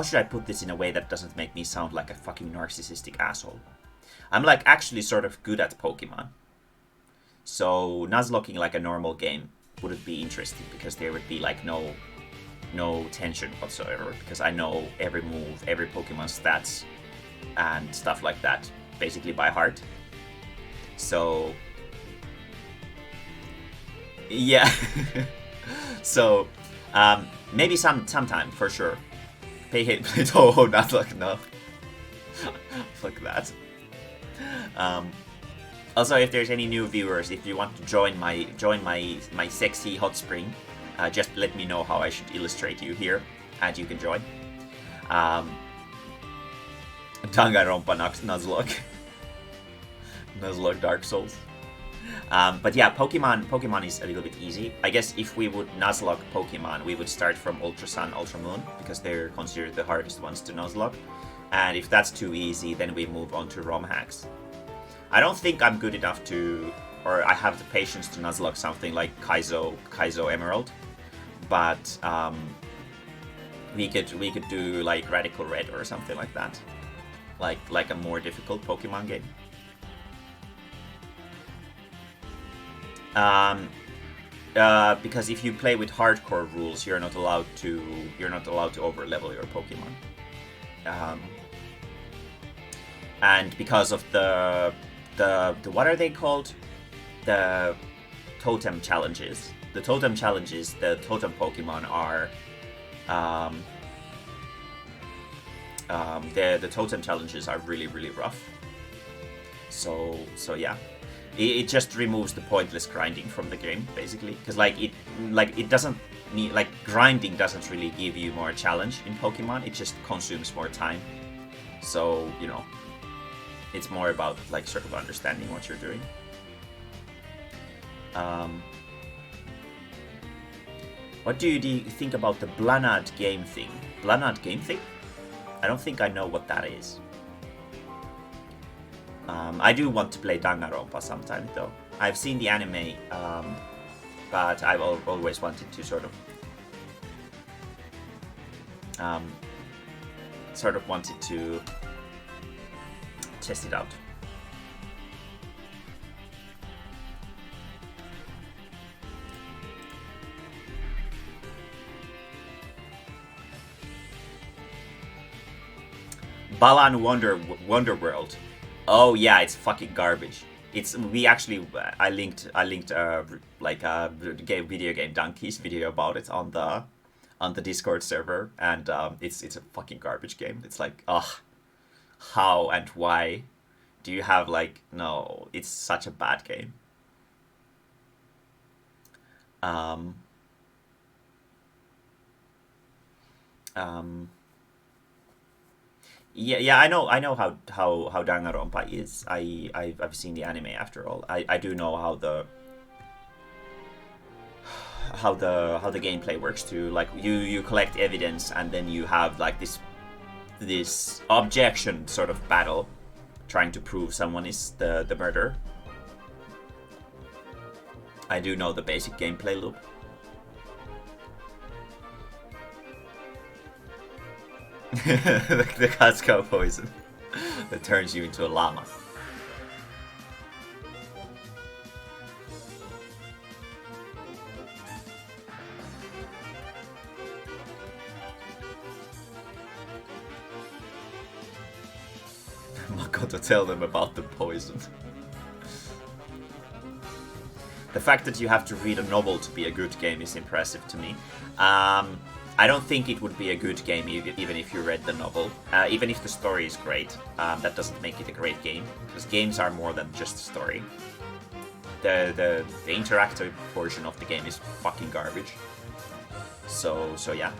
should I put this in a way that doesn't make me sound like a fucking narcissistic asshole? I'm like actually sort of good at Pokemon. So Nuzlocking like a normal game wouldn't be interesting because there would be like no tension whatsoever, because I know every move, every Pokemon stats and stuff like that. basically by heart. So yeah. So maybe sometime for sure. Play Toho Nuzlocke, no. Fuck that. Also, if there's any new viewers, if you want to join my sexy hot spring, just let me know how I should illustrate you here, and you can join. Danganronpa Nuzlocke. Nuzlocke Dark Souls. But yeah, Pokemon is a little bit easy. I guess if we would Nuzlocke Pokemon, we would start from Ultra Sun, Ultra Moon, because they're considered the hardest ones to Nuzlocke. And if that's too easy, then we move on to ROM hacks. I don't think I'm good enough to, or I have the patience to Nuzlocke something like Kaizo Emerald, but we could do like Radical Red or something like that, like a more difficult Pokemon game. Because if you play with hardcore rules, you're not allowed to overlevel your Pokemon. And because of the what are they called? The totem challenges. The totem challenges, the totem Pokemon are the totem challenges are really, really rough. So yeah. It just removes the pointless grinding from the game, basically, because it doesn't need, like, grinding doesn't really give you more challenge in Pokemon. It just consumes more time. So, you know, it's more about like sort of understanding what you're doing. What do you think about the Blanad game thing? Blanad game thing? I don't think I know what that is. I do want to play Danganronpa sometime, though. I've seen the anime, but I've always wanted to sort of wanted to test it out. Balan Wonderworld. Oh yeah, it's fucking garbage. I linked like a video game donkeys video about it on the Discord server, and it's a fucking garbage game. It's like, how and why do you have like, no, it's such a bad game. Yeah, I know how Danganronpa is. I've seen the anime after all. I do know how the gameplay works too. Like you collect evidence, and then you have like this objection sort of battle, trying to prove someone is the murderer. I do know the basic gameplay loop. The Costco poison that turns you into a llama. Makoto, tell them about the poison. The fact that you have to read a novel to be a good game is impressive to me. I don't think it would be a good game even if you read the novel. Even if the story is great, that doesn't make it a great game, because games are more than just story. The interactive portion of the game is fucking garbage. So yeah.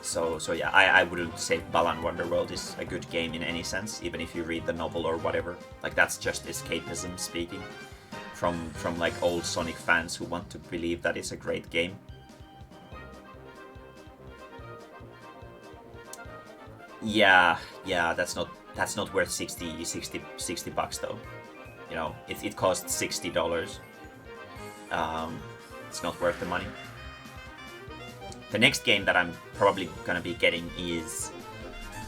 So yeah, I wouldn't say Balan Wonderworld is a good game in any sense, even if you read the novel or whatever. Like, that's just escapism speaking from like old Sonic fans who want to believe that it's a great game. Yeah, that's not worth 60 bucks though. You know, it costs $60. It's not worth the money. The next game that I'm probably gonna be getting is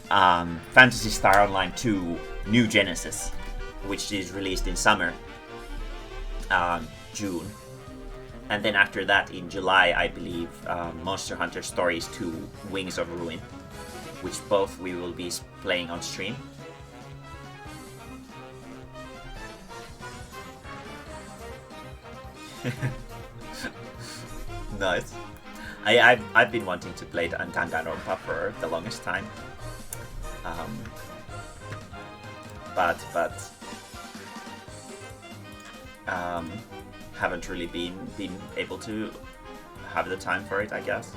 Phantasy Star Online 2 New Genesis, which is released in summer, June. And then after that, in July, I believe, Monster Hunter Stories 2 Wings of Ruin, which both we will be playing on stream. Nice. I've been wanting to play the Danganronpa for the longest time. But haven't really been able to have the time for it, I guess.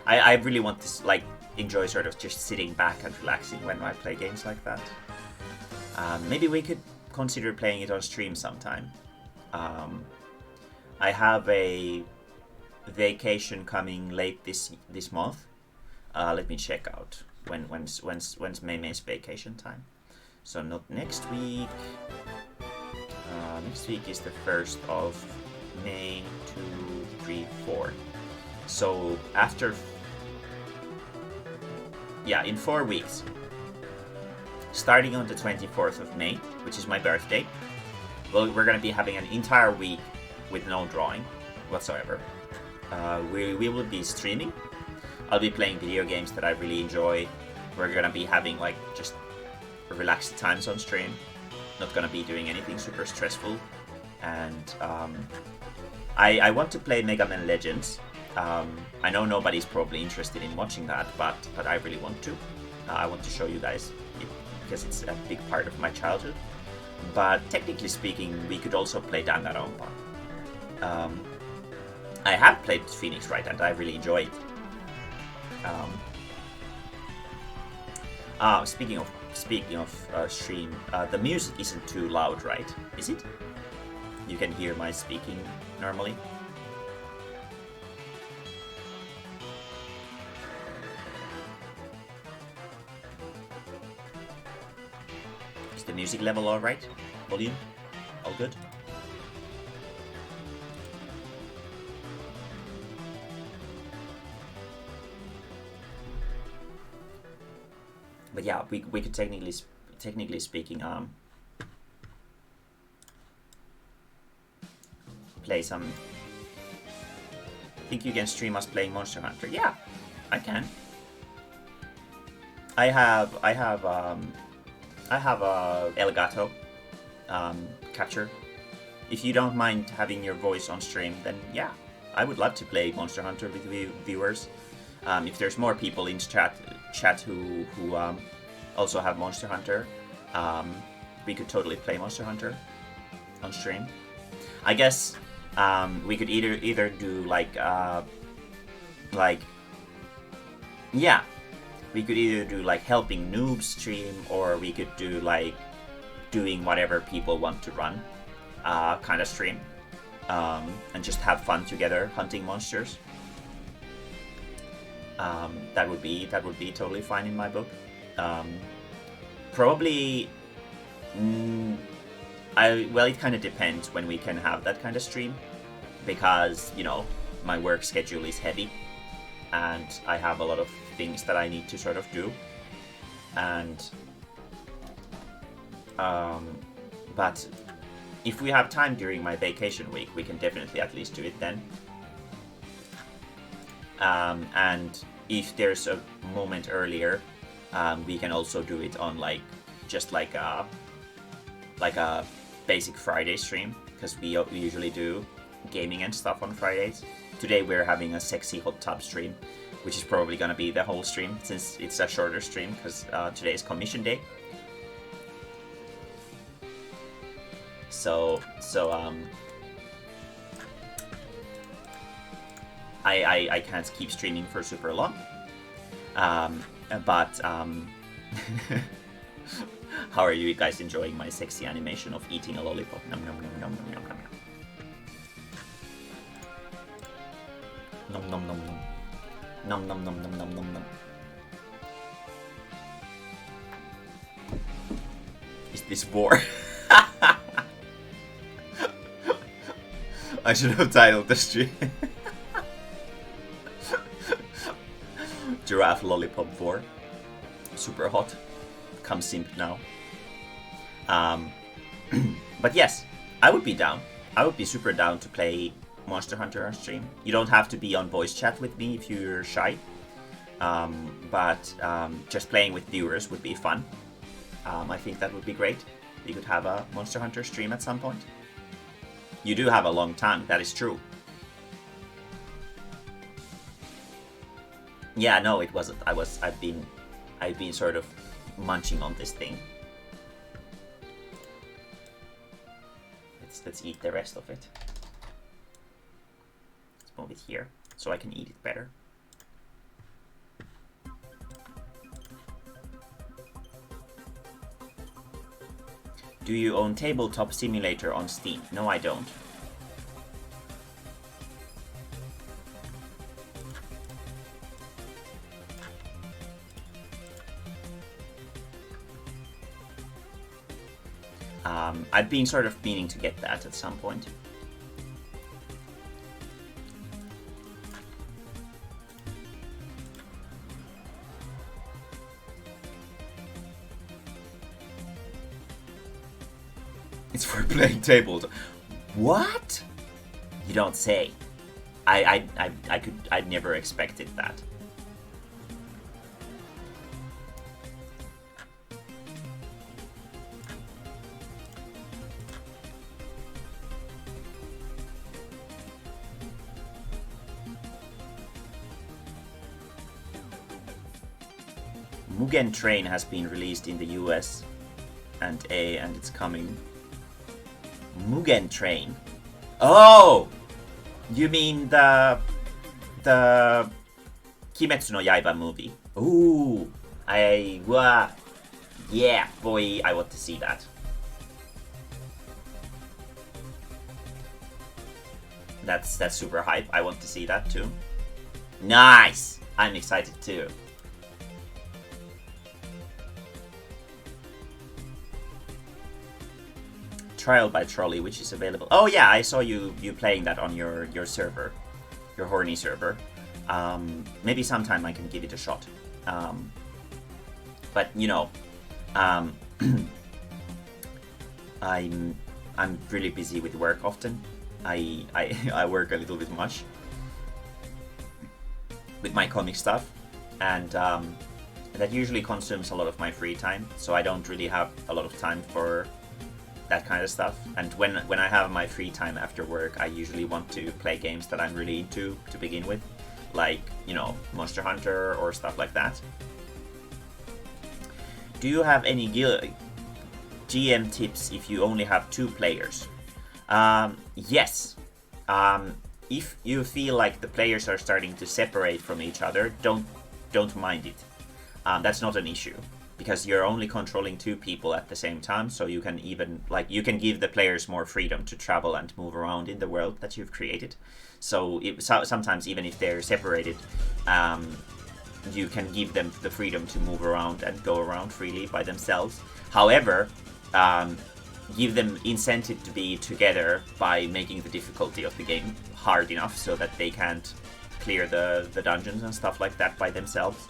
I really want to like enjoy sort of just sitting back and relaxing when I play games like that. Maybe we could consider playing it on stream sometime. I have a vacation coming late this month. Let me check out when's Mae-mae's vacation time. So not next week. Next week is the 1st of May, 2, 3, 4. So after, in 4 weeks, starting on the 24th of May, which is my birthday, we're going to be having an entire week with no drawing whatsoever. We will be streaming. I'll be playing video games that I really enjoy. We're going to be having like just relaxed times on stream. Not gonna be doing anything super stressful, and I want to play Mega Man Legends. I know nobody's probably interested in watching that, but I really want to. I want to show you guys it, because it's a big part of my childhood. But technically speaking, we could also play Danganronpa. I have played Phoenix Wright and I really enjoy it. Speaking of stream, the music isn't too loud, right? Is it? You can hear my speaking normally. Is the music level alright? Volume? All good? But yeah, we could technically speaking play some. Think you can stream us playing Monster Hunter? Yeah, I can. I have Elgato capture. If you don't mind having your voice on stream, then yeah, I would love to play Monster Hunter with viewers. If there's more people in chat who also have Monster Hunter, we could totally play Monster Hunter on stream. I guess we could either do we could either do like helping noobs stream, or we could do like doing whatever people want to run kind of stream, and just have fun together hunting monsters. That would be totally fine in my book. Probably, it kind of depends when we can have that kind of stream, because my work schedule is heavy, and I have a lot of things that I need to sort of do, and but if we have time during my vacation week, we can definitely at least do it then. And if there's a moment earlier, we can also do it on just like a basic Friday stream, because we usually do gaming and stuff on Fridays. Today we're having a sexy hot tub stream, which is probably gonna be the whole stream, since it's a shorter stream, because today is commission day. So I can't keep streaming for super long, but how are you guys enjoying my sexy animation of eating a lollipop? Nom nom nom nom nom nom nom. Nom nom nom nom. Nom nom nom nom nom nom nom. Is this war? I should have titled the stream. Giraffe Lollipop 4. Super hot. Come simp now. But yes, I would be down. I would be super down to play Monster Hunter on stream. You don't have to be on voice chat with me if you're shy, but just playing with viewers would be fun. I think that would be great. We could have a Monster Hunter stream at some point. You do have a long tongue, that is true. Yeah, no, it wasn't. I've been sort of munching on this thing. Let's eat the rest of it. Let's move it here so I can eat it better. Do you own Tabletop Simulator on Steam? No, I don't. I've been sort of meaning to get that at some point. It's for playing tabletop. What? You don't say. I'd never expected that. Mugen Train has been released in the US and it's coming. Mugen Train. Oh! You mean the Kimetsu no Yaiba movie? Ooh! Yeah, boy, I want to see that. That's super hype. I want to see that too. Nice! I'm excited too. Trial by Trolley, which is available. Oh yeah, I saw you playing that on your server, your horny server. Maybe sometime I can give it a shot. But you know, I'm really busy with work often. I work a little bit much with my comic stuff, and that usually consumes a lot of my free time. So I don't really have a lot of time for that kind of stuff. And when I have my free time after work, I usually want to play games that I'm really into to begin with, like, you know, Monster Hunter or stuff like that. Do you have any GM tips if you only have 2 players? Yes. If you feel like the players are starting to separate from each other, don't mind it. That's not an issue, because you're only controlling 2 people at the same time, so you can even, like, you can give the players more freedom to travel and move around in the world that you've created. So sometimes even if they're separated, you can give them the freedom to move around and go around freely by themselves. However, give them incentive to be together by making the difficulty of the game hard enough so that they can't clear the dungeons and stuff like that by themselves.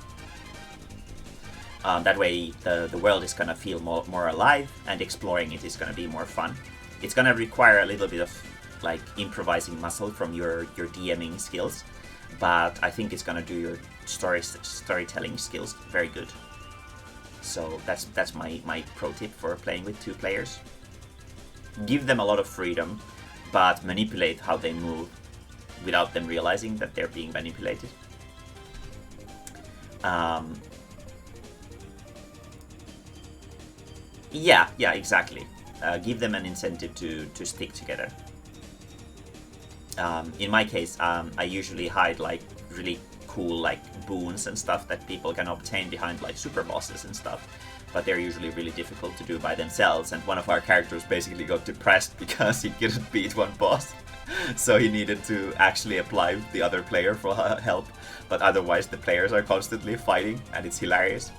That way the world is gonna feel more alive, and exploring it is gonna be more fun. It's gonna require a little bit of like improvising muscle from your DMing skills, but I think it's gonna do your storytelling skills very good. So that's my pro tip for playing with 2 players. Give them a lot of freedom, but manipulate how they move without them realizing that they're being manipulated. Yeah, exactly. Give them an incentive to stick together. In my case, I usually hide like really cool like boons and stuff that people can obtain behind like super bosses and stuff, but they're usually really difficult to do by themselves. And one of our characters basically got depressed because he couldn't beat one boss, so he needed to actually apply the other player for help. But otherwise, the players are constantly fighting, and it's hilarious.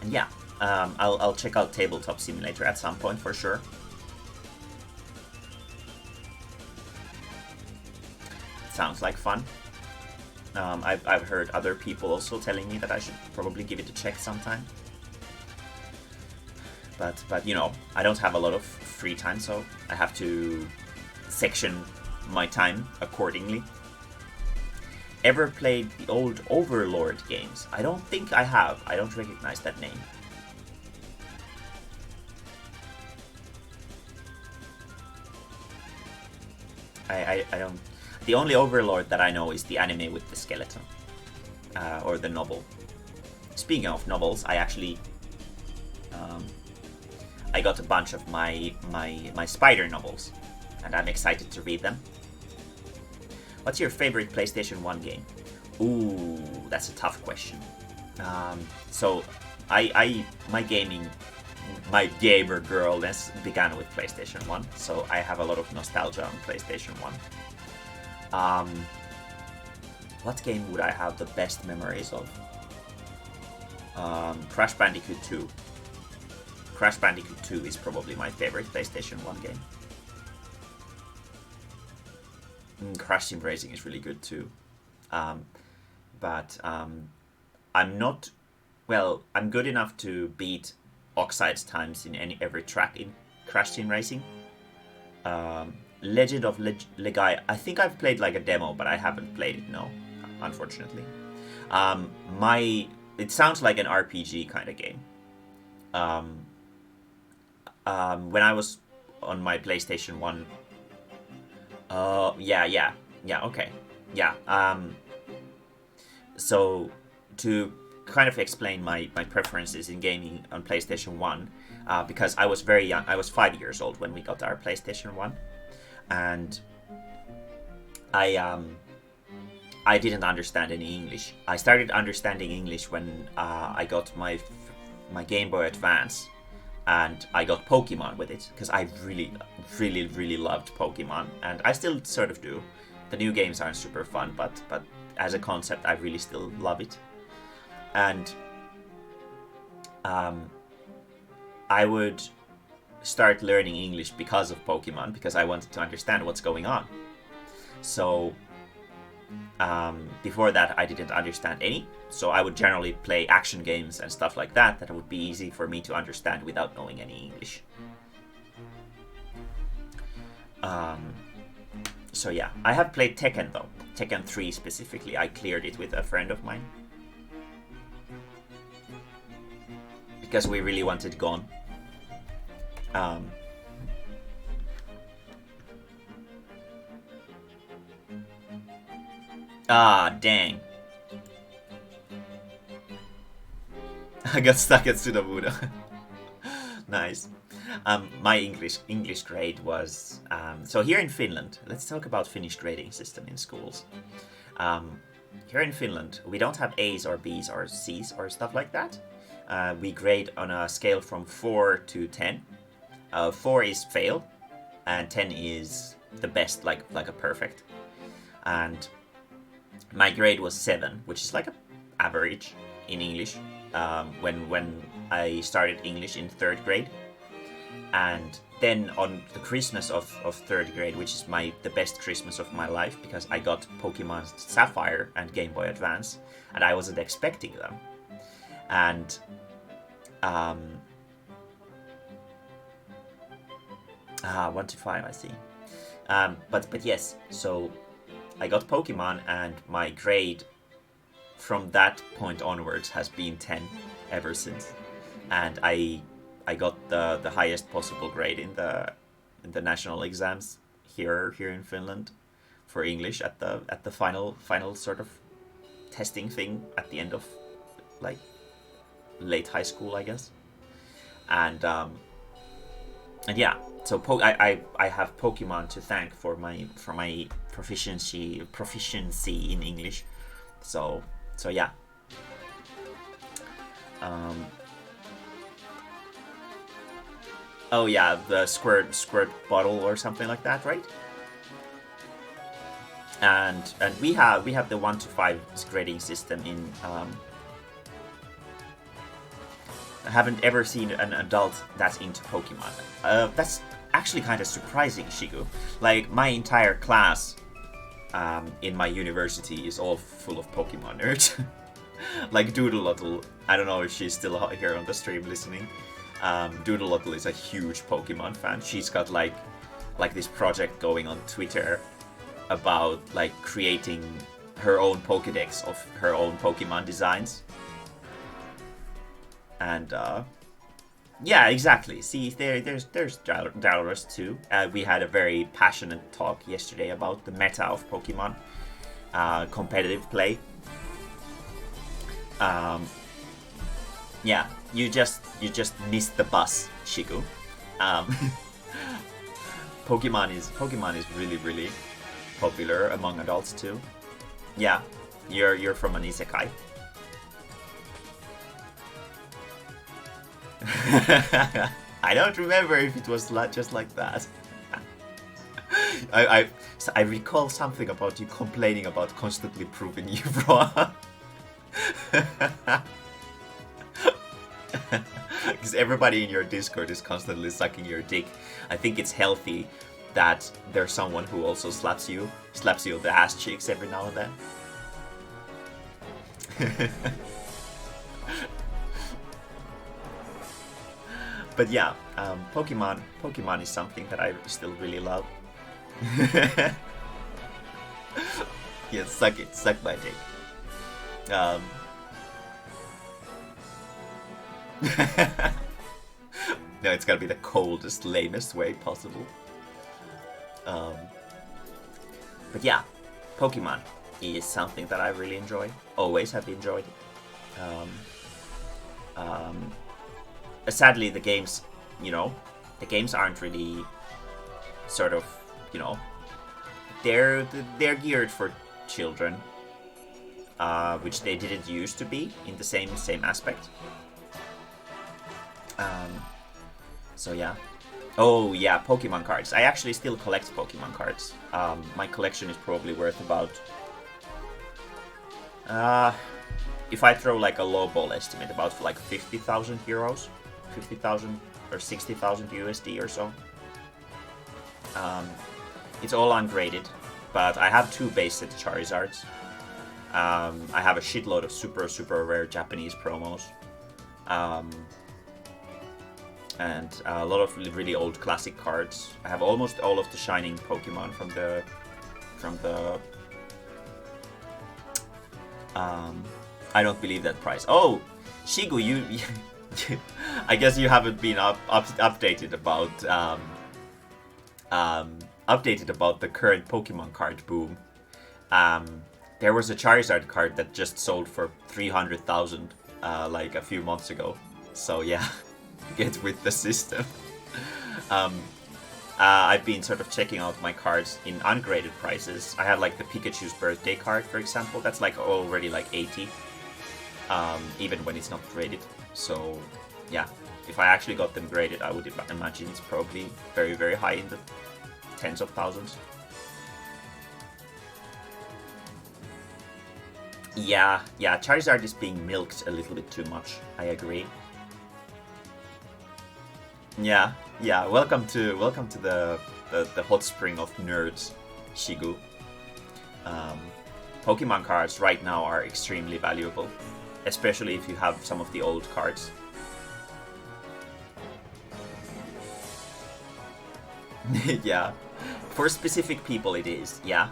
And yeah, I'll check out Tabletop Simulator at some point for sure. Sounds like fun. I've heard other people also telling me that I should probably give it a check sometime. but you know, I don't have a lot of free time, so I have to section my time accordingly. Ever played the old Overlord games? I don't think I have. I don't recognize that name. I don't. The only Overlord that I know is the anime with the skeleton, or the novel. Speaking of novels, I actually I got a bunch of my Spider novels, and I'm excited to read them. What's your favorite PlayStation 1 game? Ooh, that's a tough question. So my gamer girlness began with PlayStation 1, so I have a lot of nostalgia on PlayStation 1. What game would I have the best memories of? Crash Bandicoot 2. Crash Bandicoot 2 is probably my favorite PlayStation 1 game. Crash Sim Racing is really good too. But I'm not... Well, I'm good enough to beat Oxide's times in every track in Crash Sim Racing. Legend of Legai, I think I've played like a demo, but I haven't played it, no, unfortunately. It sounds like an RPG kind of game. When I was on my PlayStation 1... yeah, okay. Yeah, so to kind of explain my preferences in gaming on PlayStation 1, because I was very young, I was 5 years old when we got our PlayStation 1, and I didn't understand any English. I started understanding English when I got my Game Boy Advance, and I got Pokemon with it, because I really loved Pokemon, and I still sort of do. The new games aren't super fun, but as a concept, I really still love it. And I would start learning English because of Pokemon, because I wanted to understand what's going on. So before that, I didn't understand any, so I would generally play action games and stuff like that would be easy for me to understand without knowing any English. So yeah, I have played Tekken though. Tekken 3 specifically, I cleared it with a friend of mine. Because we really wanted Gon. Dang. I got stuck at Sudabuda. Nice. My English grade was... so here in Finland, let's talk about Finnish grading system in schools. Here in Finland, we don't have A's or B's or C's or stuff like that. We grade on a scale from 4 to 10. 4 is fail, and 10 is the best, like a perfect. And my grade was 7, which is like an average in English. When I started English in 3rd grade, and then on the Christmas of 3rd grade, which is the best Christmas of my life, because I got Pokemon Sapphire and Game Boy Advance, and I wasn't expecting them. And 1 to 5, I see. But yes, so I got Pokemon, and my grade from that point onwards has been 10 ever since. And I got the highest possible grade in the national exams here in Finland for English at the final sort of testing thing at the end of like late high school, I guess. And yeah, so I have Pokemon to thank for my proficiency in English. So yeah. Oh yeah, the squirt bottle or something like that, right? And we have the 1 to 5 grading system in. I haven't ever seen an adult that's into Pokemon. That's actually kind of surprising, Shigu. Like, my entire class in my university is all full of Pokemon nerds. Like Doodle, I don't know if she's still here on the stream listening. Doodle is a huge Pokemon fan. She's got like this project going on Twitter about like creating her own Pokédex of her own Pokemon designs. And yeah, exactly. See, there's Dalrus too. We had a very passionate talk yesterday about the meta of Pokemon, competitive play. Yeah, you just missed the bus, Shigu. Pokemon is really popular among adults too. Yeah, you're from an isekai. I don't remember if it was just like that. I recall something about you complaining about constantly proving you wrong. Because everybody in your Discord is constantly sucking your dick. I think it's healthy that there's someone who also slaps you on the ass cheeks every now and then. But yeah, Pokemon is something that I still really love. Yeah, suck my dick. No, it's gotta be the coldest, lamest way possible. But yeah, Pokemon is something that I really enjoy. Always have enjoyed. Sadly, the games aren't really sort of, they're geared for children, which they didn't used to be in the same aspect. So yeah. Oh yeah, Pokemon cards. I actually still collect Pokemon cards. My collection is probably worth about, if I throw like a lowball estimate, about like 50,000 euros, 50,000 or 60,000 USD or so. It's all ungraded, but I have 2 base set Charizards. I have a shitload of super rare Japanese promos. And a lot of really old classic cards. I have almost all of the shining Pokemon from the I don't believe that price. Oh, Shigu, you I guess you haven't been updated about the current Pokemon card boom. There was a Charizard card that just sold for 300,000 like a few months ago. So yeah. Get with the system. I've been sort of checking out my cards in ungraded prices. I have like the Pikachu's birthday card, for example. That's like already like 80, even when it's not graded. So yeah, if I actually got them graded, I would imagine it's probably very high in the tens of thousands. Yeah, Charizard is being milked a little bit too much. I agree. Yeah. Welcome to the hot spring of nerds, Shigu. Pokemon cards right now are extremely valuable, especially if you have some of the old cards. Yeah, for specific people it is. Yeah.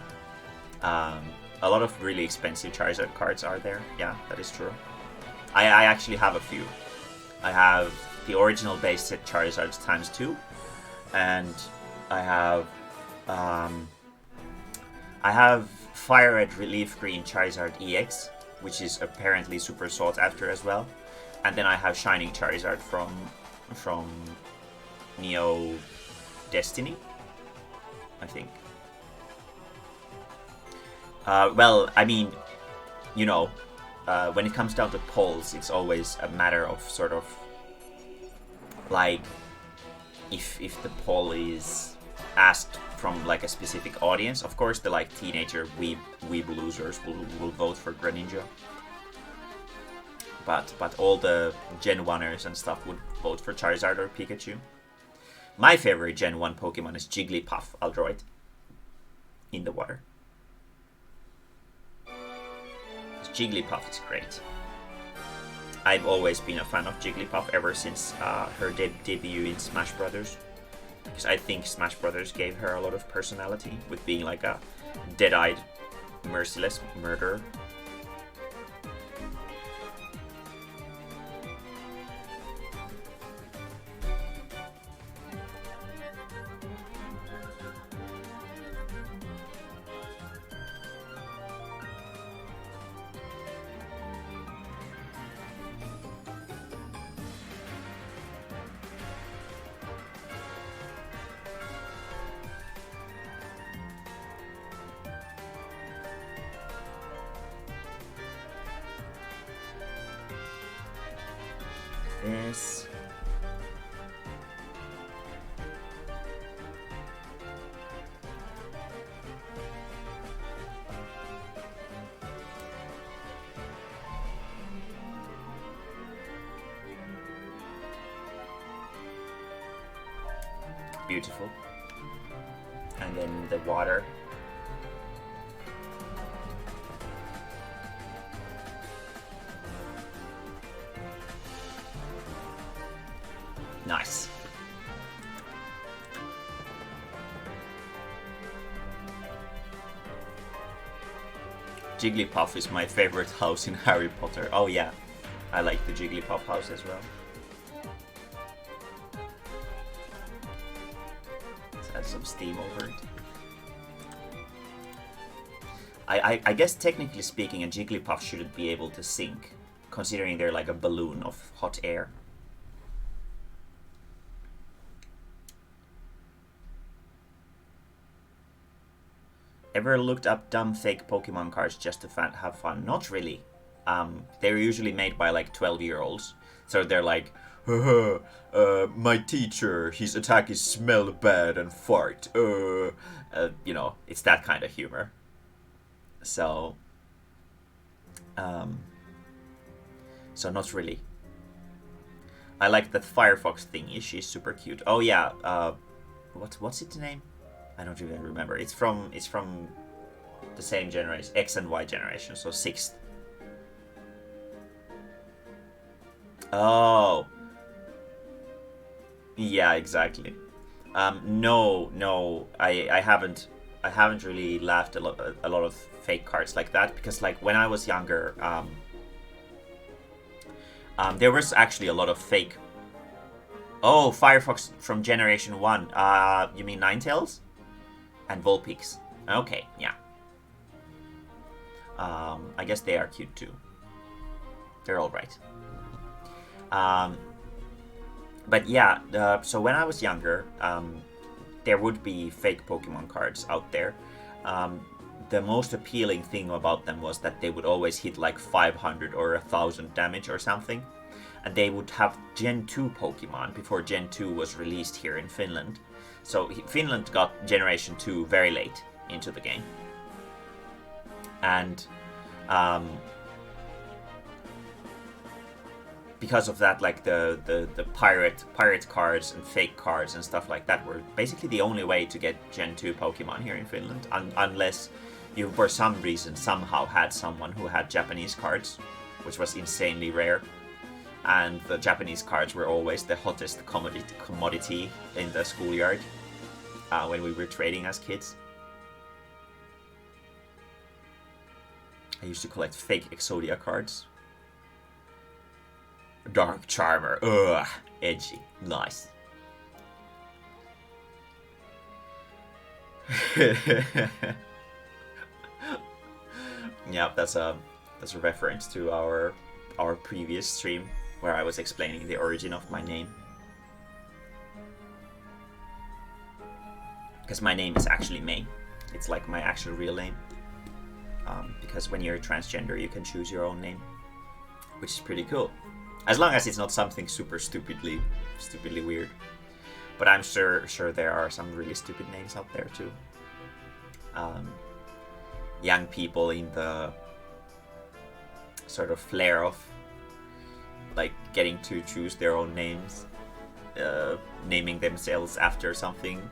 A lot of really expensive Charizard cards are there. Yeah, that is true. I actually have a few. I have the original base set Charizards ×2, and I have Fire Red Relief Green Charizard EX, which is apparently super sought after as well, and then I have Shining Charizard from Neo Destiny, I think. Well, I mean, when it comes down to polls, it's always a matter of sort of like if the poll is asked from like a specific audience. Of course, the like teenager weeb losers will vote for Greninja, but all the Gen 1ers and stuff would vote for Charizard or Pikachu. My favorite Gen 1 Pokemon is Jigglypuff. I'll draw it in the water. Jigglypuff is great. I've always been a fan of Jigglypuff ever since her debut in Smash Brothers, because I think Smash Brothers gave her a lot of personality with being like a dead-eyed, merciless murderer. This. Beautiful. And then the water. Nice. Jigglypuff is my favorite house in Harry Potter. Oh yeah, I like the Jigglypuff house as well. Let's add some steam over it. I guess technically speaking, a Jigglypuff shouldn't be able to sink, considering they're like a balloon of hot air. Ever looked up dumb fake Pokemon cards just to have fun? Not really. They're usually made by like 12-year-olds. So they're like, my teacher, his attack is smell bad and fart. You know, it's that kind of humor. So, so not really. I like that Firefox thingy. She's super cute. Oh yeah. What's its name? I don't even remember. It's from the same generation, X and Y generation, so 6th. Oh. Yeah, exactly. No, I haven't really laughed a lot of fake cards like that, because like when I was younger, there was actually a lot of fake. Oh, Firefox from Generation 1. You mean Ninetales? And Vulpix. Okay, yeah. I guess they are cute too. They're alright. But yeah, so when I was younger, there would be fake Pokemon cards out there. The most appealing thing about them was that they would always hit like 500 or 1000 damage or something. And they would have Gen 2 Pokemon before Gen 2 was released here in Finland. So Finland got Generation 2 very late into the game. And because of that, like the pirate cards and fake cards and stuff like that were basically the only way to get Gen 2 Pokemon here in Finland, unless you for some reason somehow had someone who had Japanese cards, which was insanely rare. And the Japanese cards were always the hottest commodity in the schoolyard when we were trading as kids. I used to collect fake Exodia cards. Dark Charmer, ugh, edgy, nice. Yeah, that's a reference to our previous stream where I was explaining the origin of my name. Because my name is actually Mae. It's like my actual real name. Because when you're transgender, you can choose your own name, which is pretty cool. As long as it's not something super stupidly weird. But I'm sure there are some really stupid names out there too. Young people in the sort of flair of like getting to choose their own names, naming themselves after something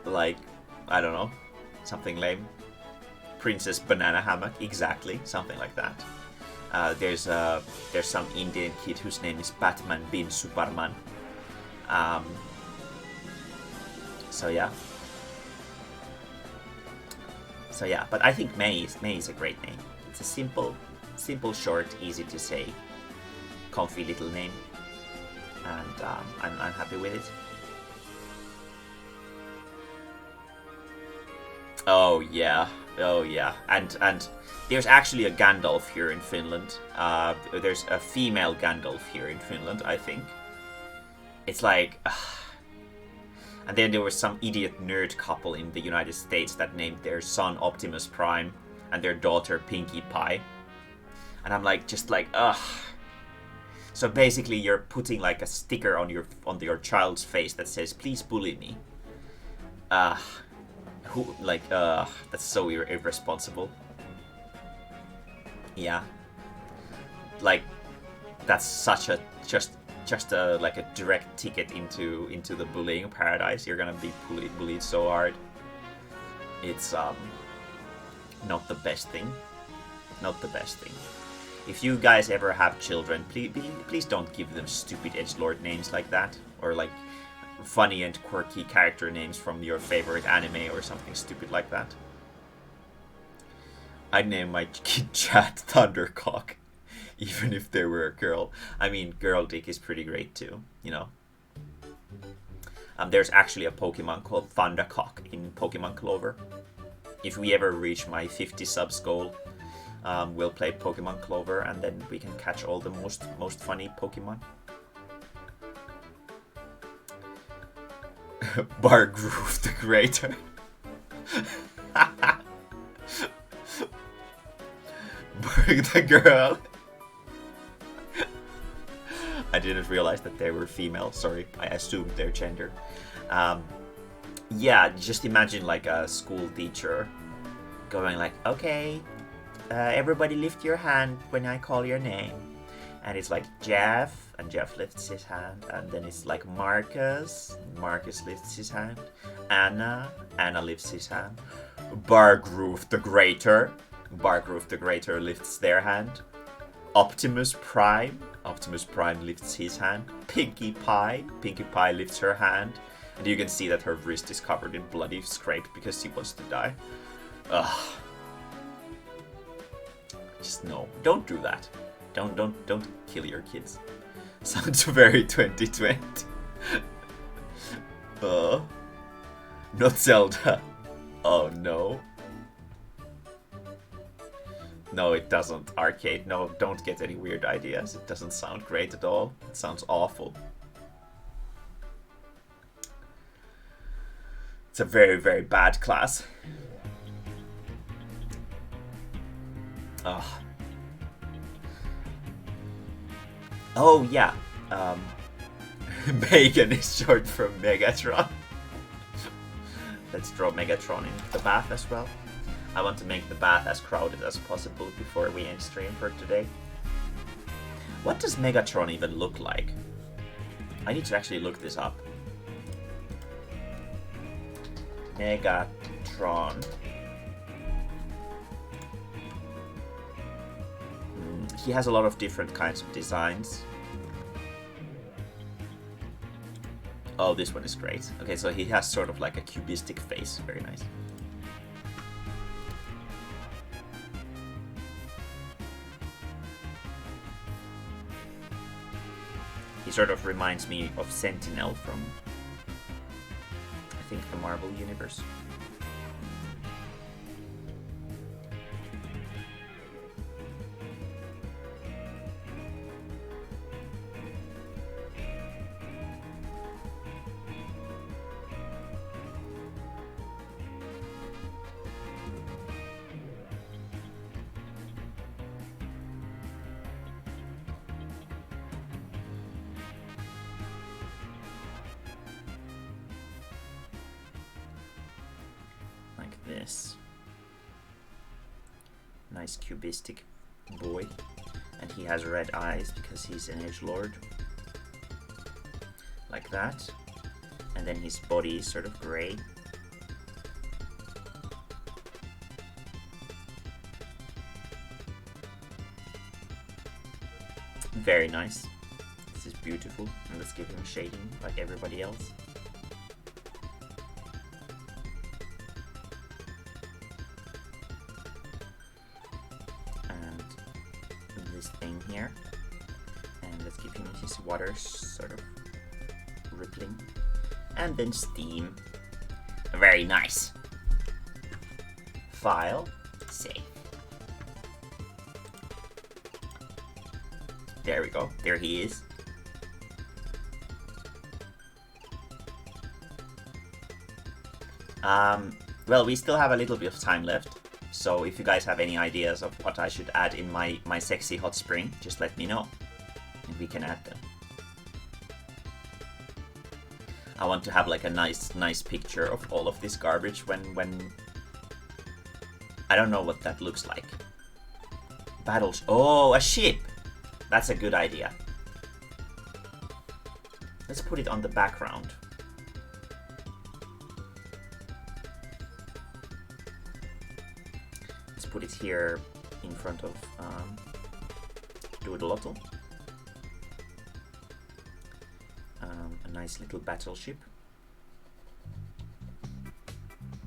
like, I don't know, something lame. Princess Banana Hammock, exactly, something like that. There's some Indian kid whose name is Batman bin Superman. So yeah. But I think Mae is a great name. It's a simple, short, easy to say, comfy little name, and I'm happy with it. Oh yeah, and there's actually a Gandalf here in Finland. There's a female Gandalf here in Finland, I think. It's like, and then there was some idiot nerd couple in the United States that named their son Optimus Prime and their daughter Pinkie Pie, and I'm like, just like, ugh. So basically, you're putting like a sticker on your child's face that says, "Please bully me." That's so irresponsible. Yeah, like that's such a just a like a direct ticket into the bullying paradise. You're gonna be bullied so hard. It's not the best thing. If you guys ever have children, please don't give them stupid edgelord names like that, or like funny and quirky character names from your favorite anime or something stupid like that. I'd name my kid Chad Thundercock, even if they were a girl. I mean, Girl Dick is pretty great too, you know. There's actually a Pokemon called Thundercock in Pokemon Clover. If we ever reach my 50 subs goal, we'll play Pokemon Clover, and then we can catch all the most funny Pokemon. Bargroove the Greater. Berg the Girl. I didn't realize that they were female. Sorry, I assumed their gender. Yeah, just imagine like a school teacher going like, "Okay, everybody lift your hand when I call your name." And it's like Jeff, and Jeff lifts his hand, and then it's like Marcus lifts his hand, Anna lifts his hand, Bargroove the Greater lifts their hand, Optimus Prime lifts his hand, Pinkie Pie lifts her hand, and you can see that her wrist is covered in bloody scraped because she wants to die. Ugh. Just no, don't do that. Don't kill your kids. Sounds very 2020. Not Zelda. Oh no. No, it doesn't. Arcade. No, don't get any weird ideas. It doesn't sound great at all. It sounds awful. It's a very, very bad class. Ugh. Oh yeah, Megan is short for Megatron. Let's draw Megatron in the bath as well. I want to make the bath as crowded as possible before we end stream for today. What does Megatron even look like? I need to actually look this up. Megatron. He has a lot of different kinds of designs. Oh, this one is great. Okay, so he has sort of like a cubistic face. Very nice. He sort of reminds me of Sentinel from, I think, the Marvel Universe. This nice cubistic boy, and he has red eyes because he's an edgelord, like that, and then his body is sort of gray. Very nice. This is beautiful. And let's give him shading like everybody else. And this thing here. And let's give him his water sort of rippling. And then steam. Very nice. File. Save. There we go. There he is. Well, we still have a little bit of time left. So if you guys have any ideas of what I should add in my sexy hot spring, just let me know. And we can add them. I want to have like a nice picture of all of this garbage when I don't know what that looks like. Battles. Oh, a ship. That's a good idea. Let's put it on the background. Let's put it here in front of Doodle-Ottle. A nice little battleship.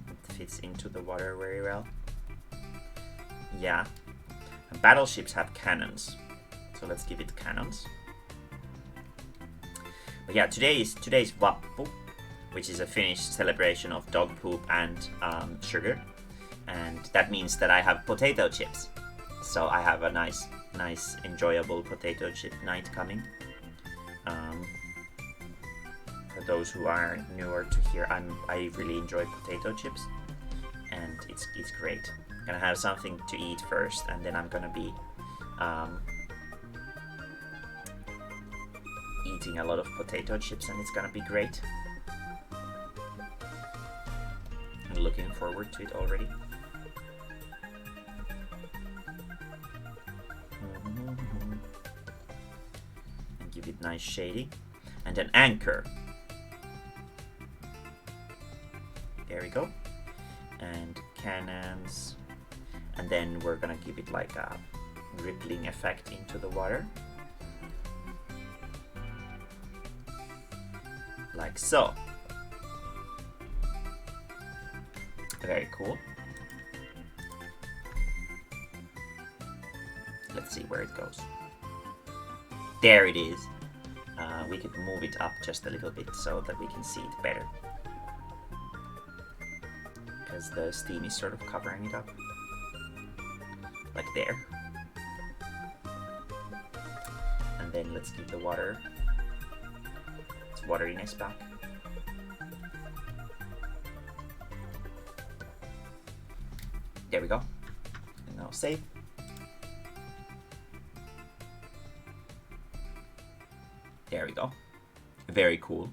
It fits into the water very well. Yeah. And battleships have cannons. So let's give it cannons. But yeah, today's Vappu, which is a Finnish celebration of dog poop and sugar, and that means that I have potato chips. So I have a nice, enjoyable potato chip night coming. For those who are newer to here, I really enjoy potato chips, and it's great. I'm gonna have something to eat first, and then I'm gonna be eating a lot of potato chips, and it's gonna be great. I'm looking forward to it already. And give it nice shading. And an anchor. There we go. And cannons. And then we're gonna give it like a rippling effect into the water. Like so. Very cool. Let's see where it goes. There it is. We could move it up just a little bit so that we can see it better. Because the steam is sort of covering it up. Like there. And then let's give the water its wateriness back. There we go. And now save. There we go. Very cool.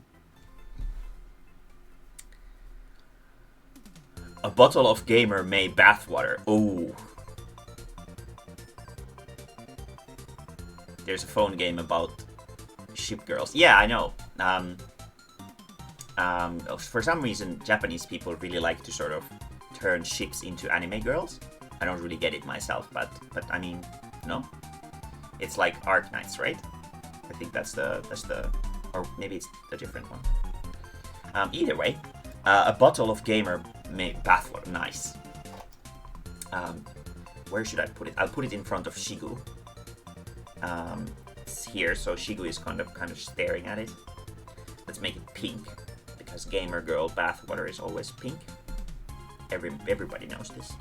A bottle of Gamer Mae bathwater. Oh. There's a phone game about ship girls. Yeah, I know. For some reason, Japanese people really like to sort of turn ships into anime girls. I don't really get it myself, but I mean, no. It's like Arknights, right? I think that's the, or maybe it's a different one. Either way, a bottle of Gamer Mae bathwater. Nice. Where should I put it? I'll put it in front of Shigu. It's here, so Shigu is kind of staring at it. Let's make it pink, because gamer girl bathwater is always pink. Everybody knows this.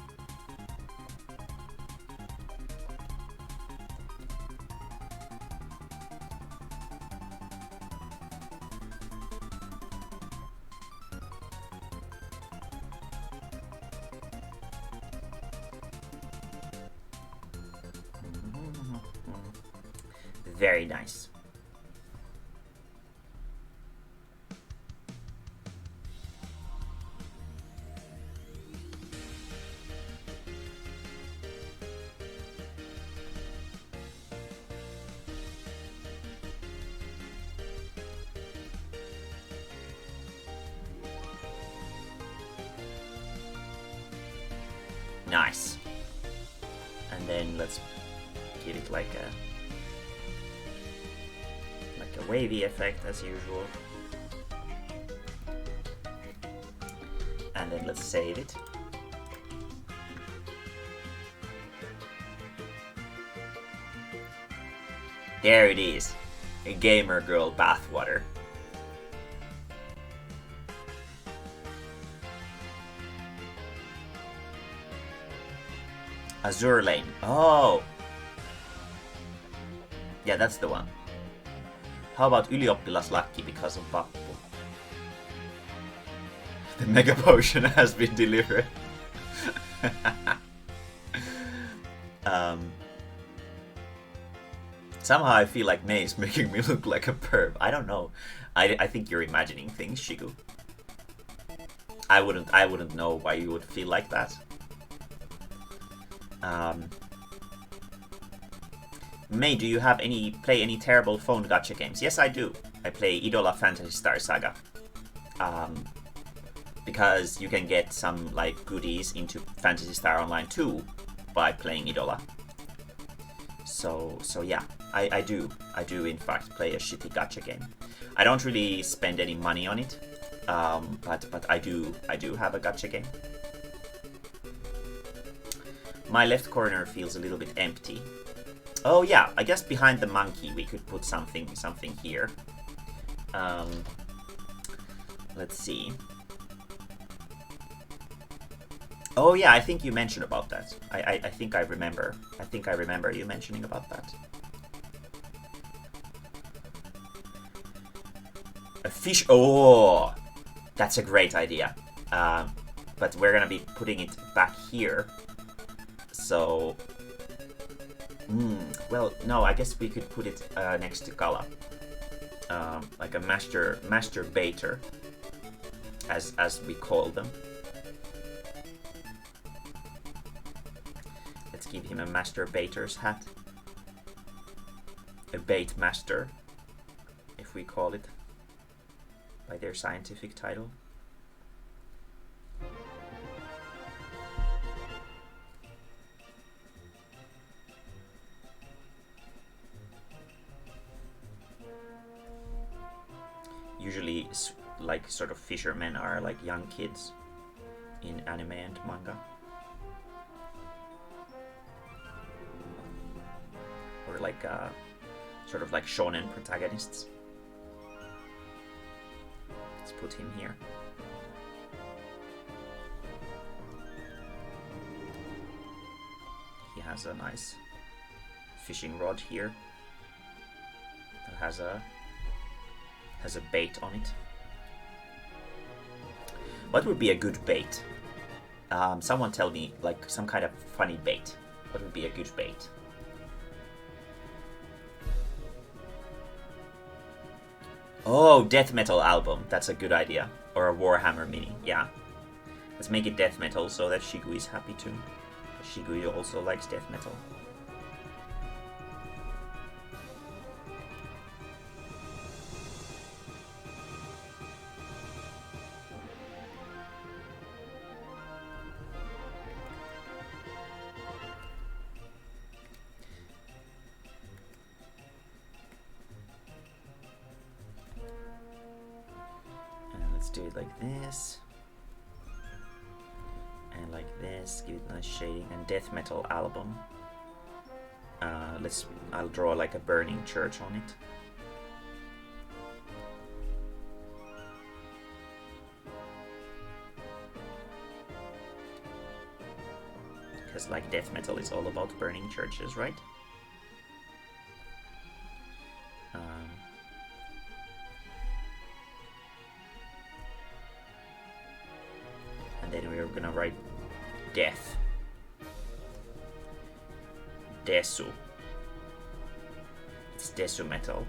Very nice. Nice. And then let's give it like a like a wavy effect as usual. And then let's save it. There it is. A gamer girl bathwater. Azure Lane. Oh! Yeah, that's the one. How about Ylioppilaslakki because of Vappu? The Mega Potion has been delivered. Somehow I feel like Mae is making me look like a perv. I don't know. I think you're imagining things, Shigu. I wouldn't know why you would feel like that. Mae, do you have play any terrible phone gacha games? Yes, I do. I play Idola Phantasy Star Saga. Because you can get some like goodies into Phantasy Star Online 2 by playing Idola. So yeah, I do in fact play a shitty gacha game. I don't really spend any money on it, but I do have a gacha game. My left corner feels a little bit empty. Oh yeah, I guess behind the monkey we could put something here. Let's see. Oh yeah, I think you mentioned about that. I think I remember. I think I remember you mentioning about that. A fish. Oh, that's a great idea. But we're gonna be putting it back here. So, well, no, I guess we could put it next to Kala, like a master baiter, as we call them. Let's give him a master baiter's hat, a bait master, if we call it by their scientific title. Usually, like, sort of fishermen are like young kids in anime and manga. Or like, sort of like shonen protagonists. Let's put him here. He has a nice fishing rod here that has a bait on it. What would be a good bait? Someone tell me, like, some kind of funny bait. What would be a good bait? Oh, death metal album. That's a good idea. Or a Warhammer mini. Yeah. Let's make it death metal so that Shigu is happy too. Shigu also likes death metal. Do it like this and like this, give it nice shading. And death metal album, I'll draw like a burning church on it. Because like death metal is all about burning churches, right? Then we're gonna write death. Desu. It's Desu metal.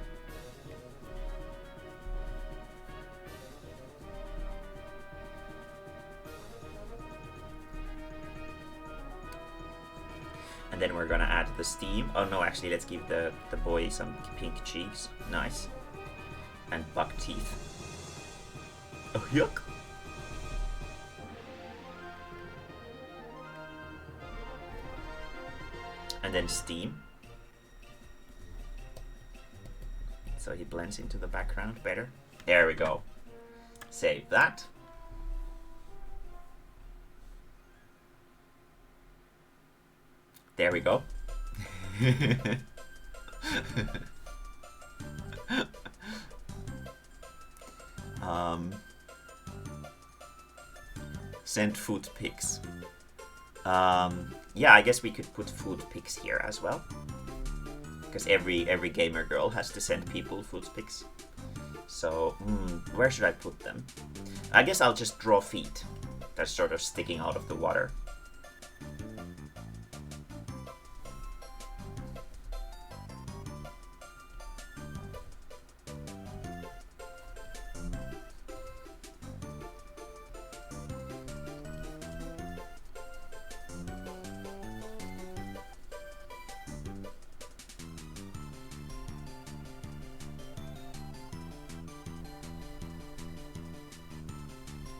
And then we're gonna add the steam. Oh no, actually let's give the boy some pink cheeks. Nice. And buck teeth. Oh yuck. And then steam. so he blends into the background better. There we go. Save that. There we go. Send food pics. Yeah, I guess we could put food pics here as well, because every gamer girl has to send people food pics. So where should I put them? I guess I'll just draw feet that's sort of sticking out of the water.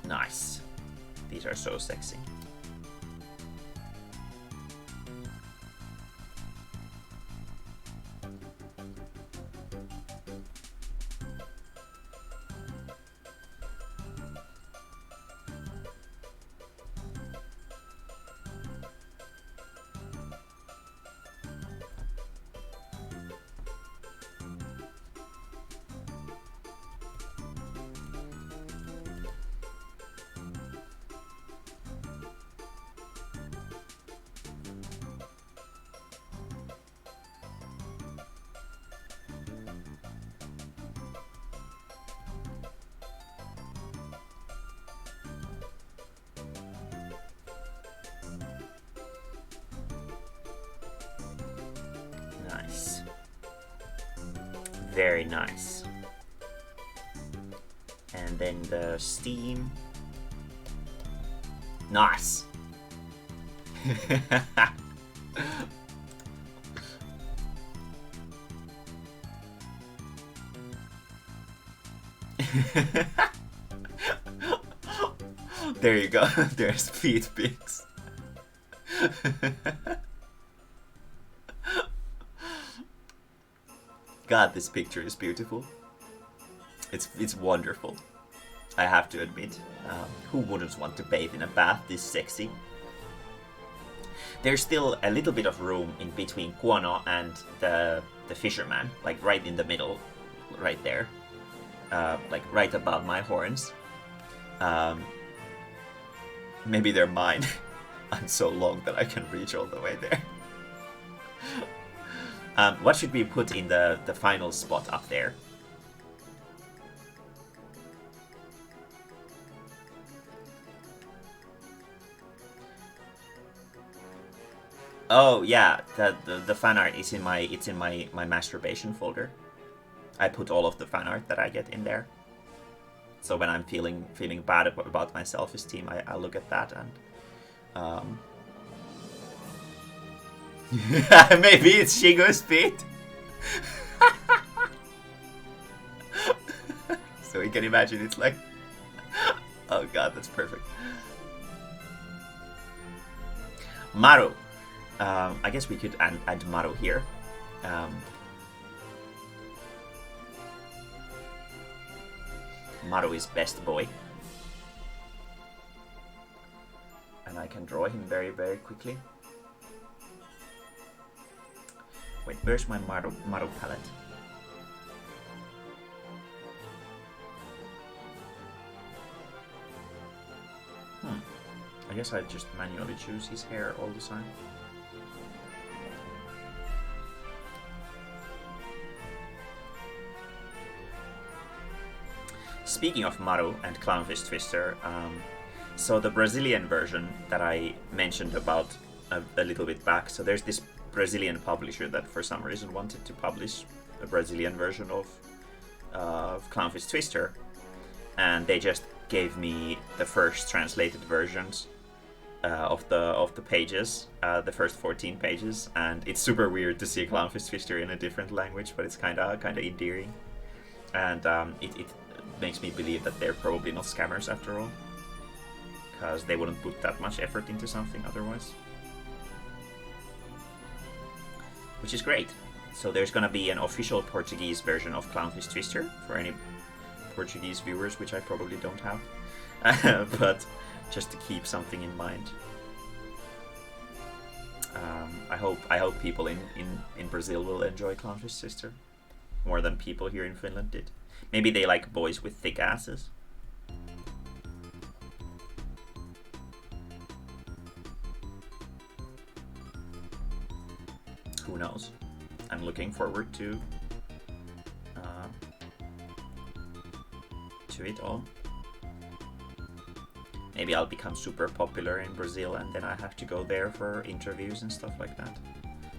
Nice. These are so sexy. Nice. Very nice. And then the steam. Nice. There you go. There's feet pics. God, this picture is beautiful. It's wonderful. I have to admit. Who wouldn't want to bathe in a bath this sexy? There's still a little bit of room in between Kuono and the fisherman, like right in the middle, right there, like right above my horns. Maybe they're mine. I'm so long that I can reach all the way there. What should we put in the final spot up there? Oh yeah, the fan art is in my masturbation folder. I put all of the fan art that I get in there. So when I'm feeling bad about my self-esteem, I look at that and maybe it's Shigo's feet. So you can imagine it's like, oh god, that's perfect. Maru. I guess we could add Maru here. Maru is best boy. And I can draw him very, very quickly. Wait, where's my Maru palette? I guess I just manually choose his hair all the time. Speaking of Maru and Clownfish Twister, so the Brazilian version that I mentioned about a little bit back, so there's this Brazilian publisher that for some reason wanted to publish a Brazilian version of Clownfish Twister, and they just gave me the first translated versions of the pages, the first 14 pages, and it's super weird to see Clownfish Twister in a different language, but it's kind of endearing, and it makes me believe that they're probably not scammers after all, because they wouldn't put that much effort into something otherwise, which is great. So there's gonna be an official Portuguese version of Clownfish Twister for any Portuguese viewers, which I probably don't have, but just to keep something in mind. I hope people in Brazil will enjoy Clownfish Twister more than people here in Finland did. Maybe they like boys with thick asses. Who knows? I'm looking forward to it all. Maybe I'll become super popular in Brazil and then I have to go there for interviews and stuff like that.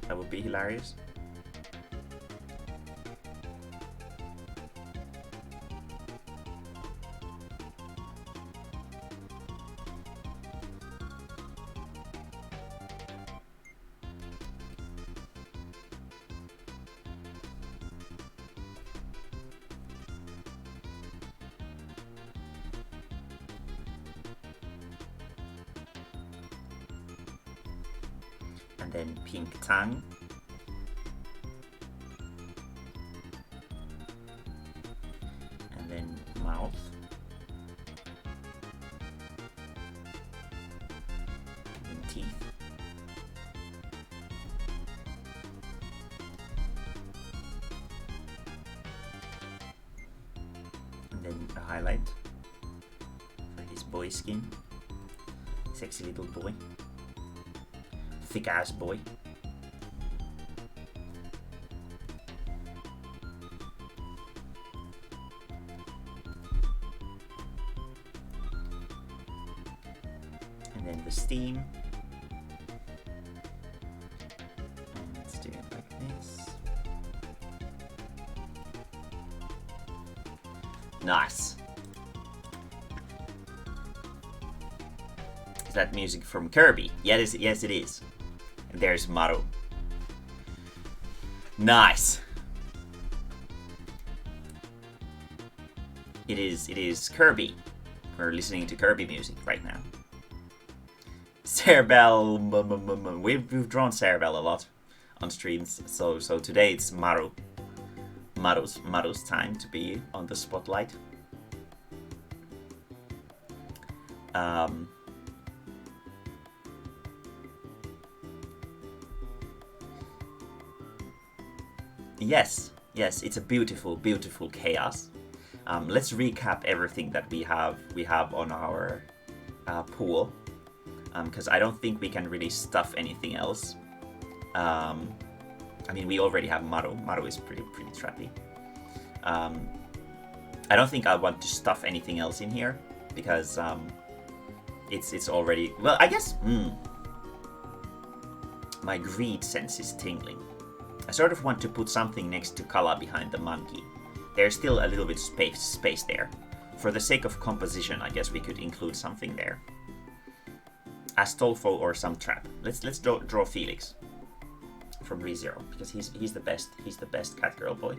That would be hilarious. And then pink tongue. And then mouth. And then teeth. And then a highlight for his boy skin. Sexy little boy. Thick ass boy. And then the steam. And let's do it like this. Nice. Is that music from Kirby? Yes, it is. And there's Maru. Nice. It is Kirby. We're listening to Kirby music right now. Cerebell. We've drawn Cerebell a lot on streams, so today it's Maru's time to be on the spotlight. Yes, it's a beautiful chaos. Let's recap everything that we have on our pool, because I don't think we can really stuff anything else. I mean, we already have Maru. Maru is pretty trappy. I don't think I want to stuff anything else in here because it's already, well, I guess my greed sense is tingling. I sort of want to put something next to Kala behind the monkey. There's still a little bit space there. For the sake of composition, I guess we could include something there. Astolfo or some trap. Let's draw Felix from ReZero because he's the best. He's the best cat girl boy.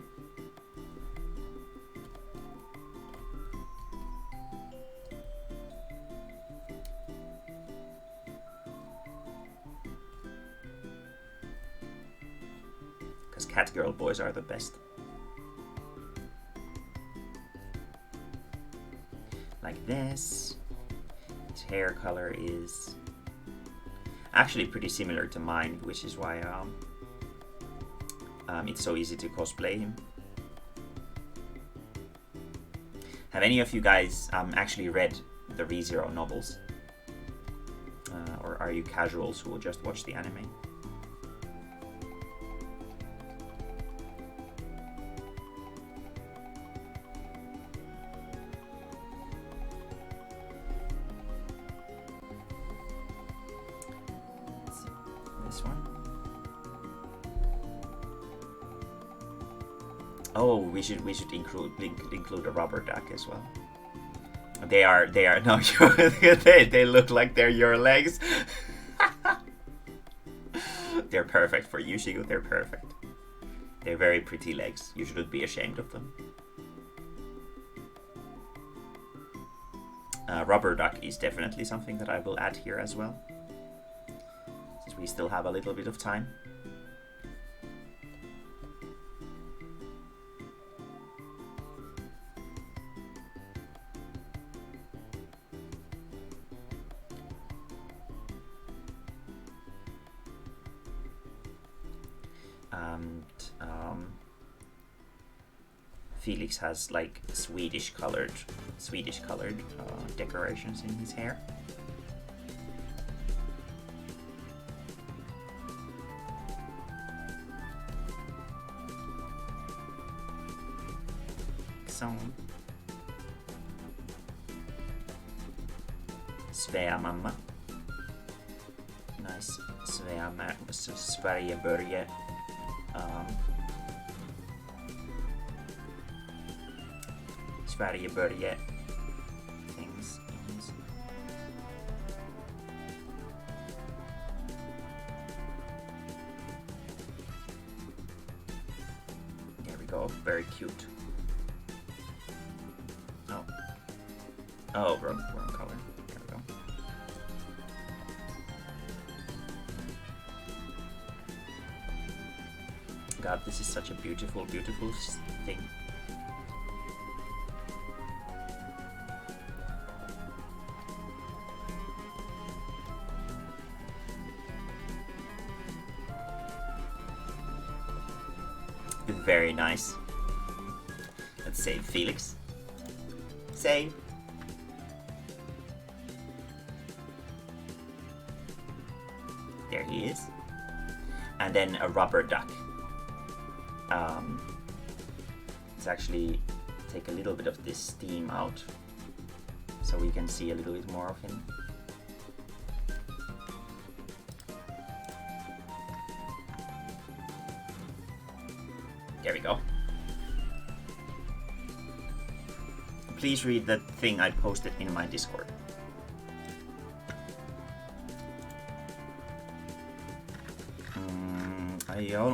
Cat girl boys are the best. Like this. His hair color is actually pretty similar to mine, which is why it's so easy to cosplay him. Have any of you guys actually read the ReZero novels? Or are you casuals who will just watch the anime? Oh, we should include a rubber duck as well. They are no, they look like they're your legs. They're perfect for you, Shigu. They're perfect. They're very pretty legs. You shouldn't be ashamed of them. Rubber duck is definitely something that I will add here as well, since we still have a little bit of time. and Felix has like Swedish colored decorations in his hair. So Svea mamma. Nice. Sverige-Börje. Sverige-Börje things. There we go. Very cute. Oh, wrong color. There we go. God, this is such a beautiful, beautiful thing. Very nice. Let's save Felix. Save. There he is. And then a rubber duck. Let's actually take a little bit of this steam out so we can see a little bit more of him. There we go. Please read the thing I posted in my Discord.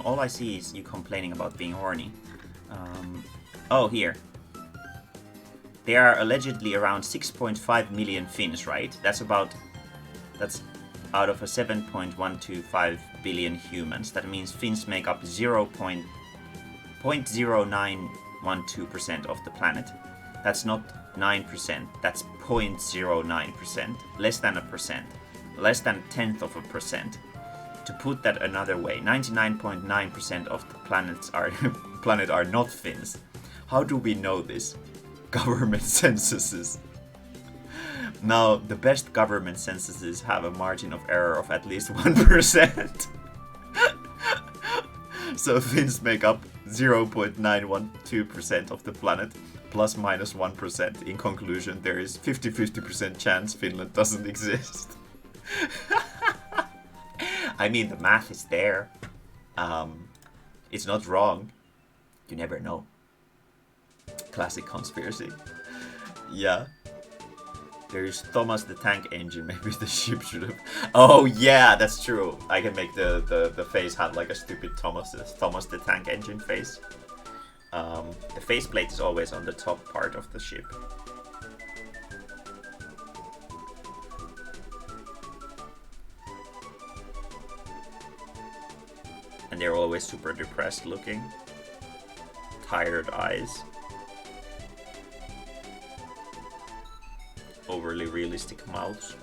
All I see is you complaining about being horny. Oh, here. There are allegedly around 6.5 million Finns, right? That's out of a 7.125 billion humans. That means Finns make up 0.0912% of the planet. That's not 9%, that's 0.09%, less than a percent, less than a tenth of a percent. To put that another way, 99.9% of the planet are not Finns. How do we know this? Government censuses. Now, the best government censuses have a margin of error of at least 1%. So Finns make up 0.912% of the planet, plus minus 1%. In conclusion, there is 50-50% chance Finland doesn't exist. I mean, the math is there. It's not wrong. You never know. Classic conspiracy. Yeah. There is Thomas the Tank Engine. Maybe the ship should have... Oh, yeah, that's true. I can make the face have like a stupid Thomas the Tank Engine face. The faceplate is always on the top part of the ship. And they're always super depressed looking. Tired eyes. Overly realistic mouths.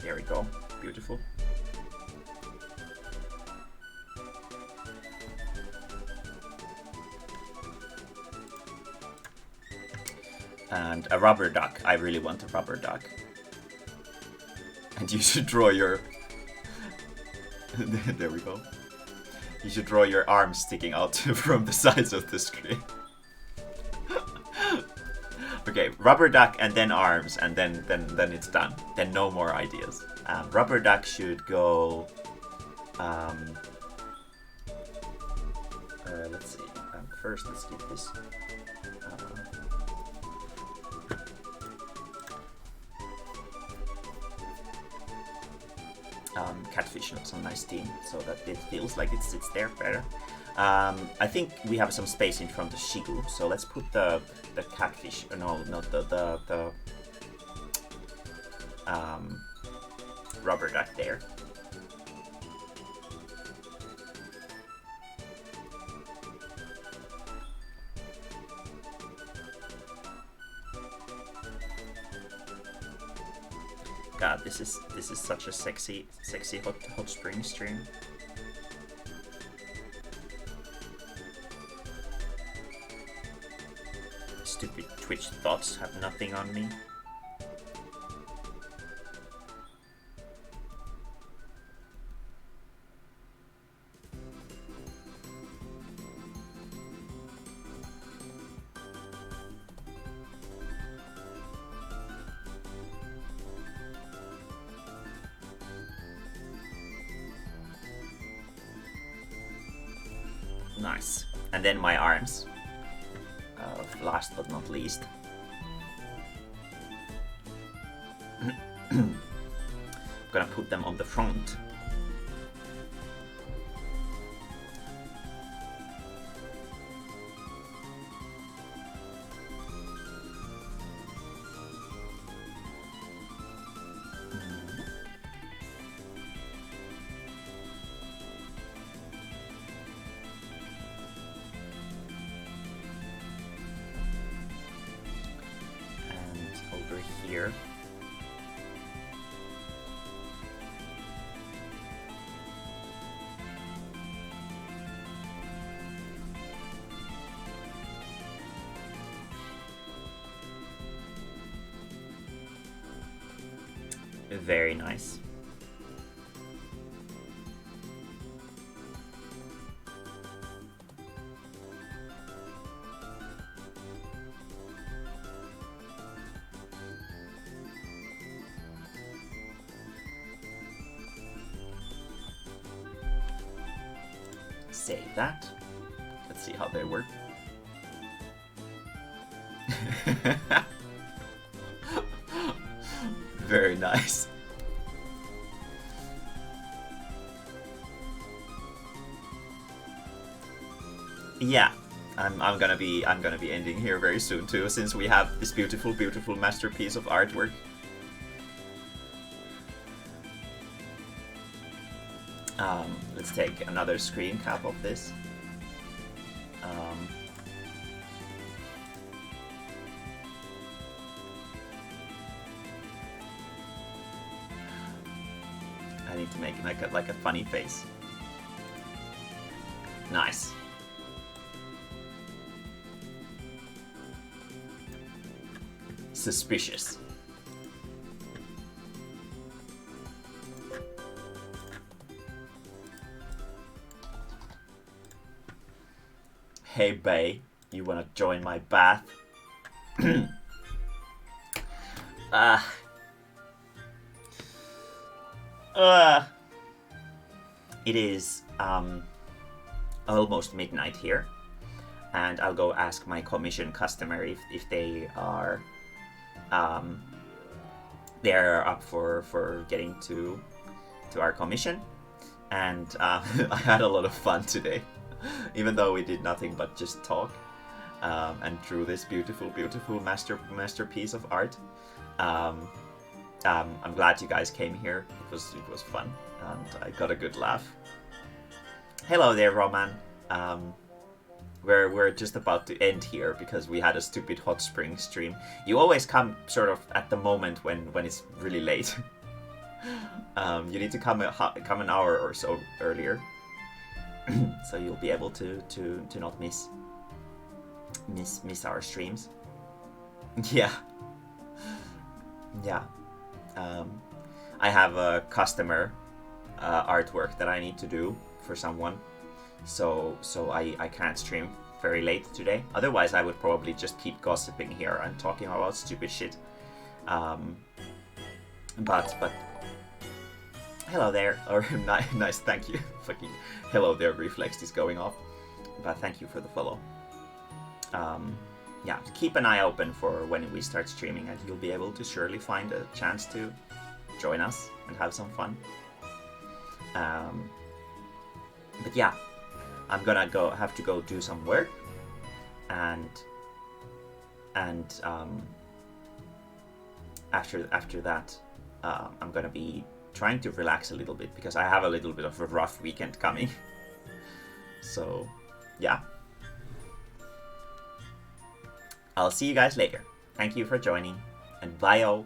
There we go. Beautiful. And a rubber duck. I really want a rubber duck. And you should draw your... There we go. You should draw your arms sticking out from the sides of the screen. Okay, rubber duck and then arms, and then it's done. Then no more ideas. Rubber duck should go... let's see. First, let's get this. Catfish on some nice steam, so that it feels like it sits there better. I think we have some space in front of Shigu, so let's put the catfish. No, not the rubber duck there. God, this is such a sexy hot spring stream. Stupid Twitch thoughts have nothing on me. Nice. And then my arms. Last but not least. I'm gonna put them on the front. Here. Very nice. Save that. Let's see how they work. Very nice. Yeah, I'm gonna be ending here very soon too, since we have this beautiful masterpiece of artwork. Let's take another screen cap of this. I need to make like a funny face. Nice. Suspicious. Hey bae, you wanna join my bath? It is almost midnight here, and I'll go ask my commission customer if they are they're up for getting to our commission. And I had a lot of fun today. Even though we did nothing but just talk and drew this beautiful masterpiece of art. I'm glad you guys came here. It was fun, and I got a good laugh. Hello there, Roman. We're just about to end here because we had a stupid hot spring stream. You always come sort of at the moment when it's really late. You need to come an hour or so earlier. So you'll be able to not miss our streams. Yeah. I have a customer artwork that I need to do for someone, so I can't stream very late today. Otherwise I would probably just keep gossiping here and talking about stupid shit. But hello there, or nice, thank you. Fucking hello there reflex is going off. But thank you for the follow. Yeah, keep an eye open for when we start streaming, and you'll be able to surely find a chance to join us and have some fun. But yeah, I'm gonna have to go do some work, and after that, I'm gonna be trying to relax a little bit because I have a little bit of a rough weekend coming. So, yeah. I'll see you guys later. Thank you for joining, and bye-o.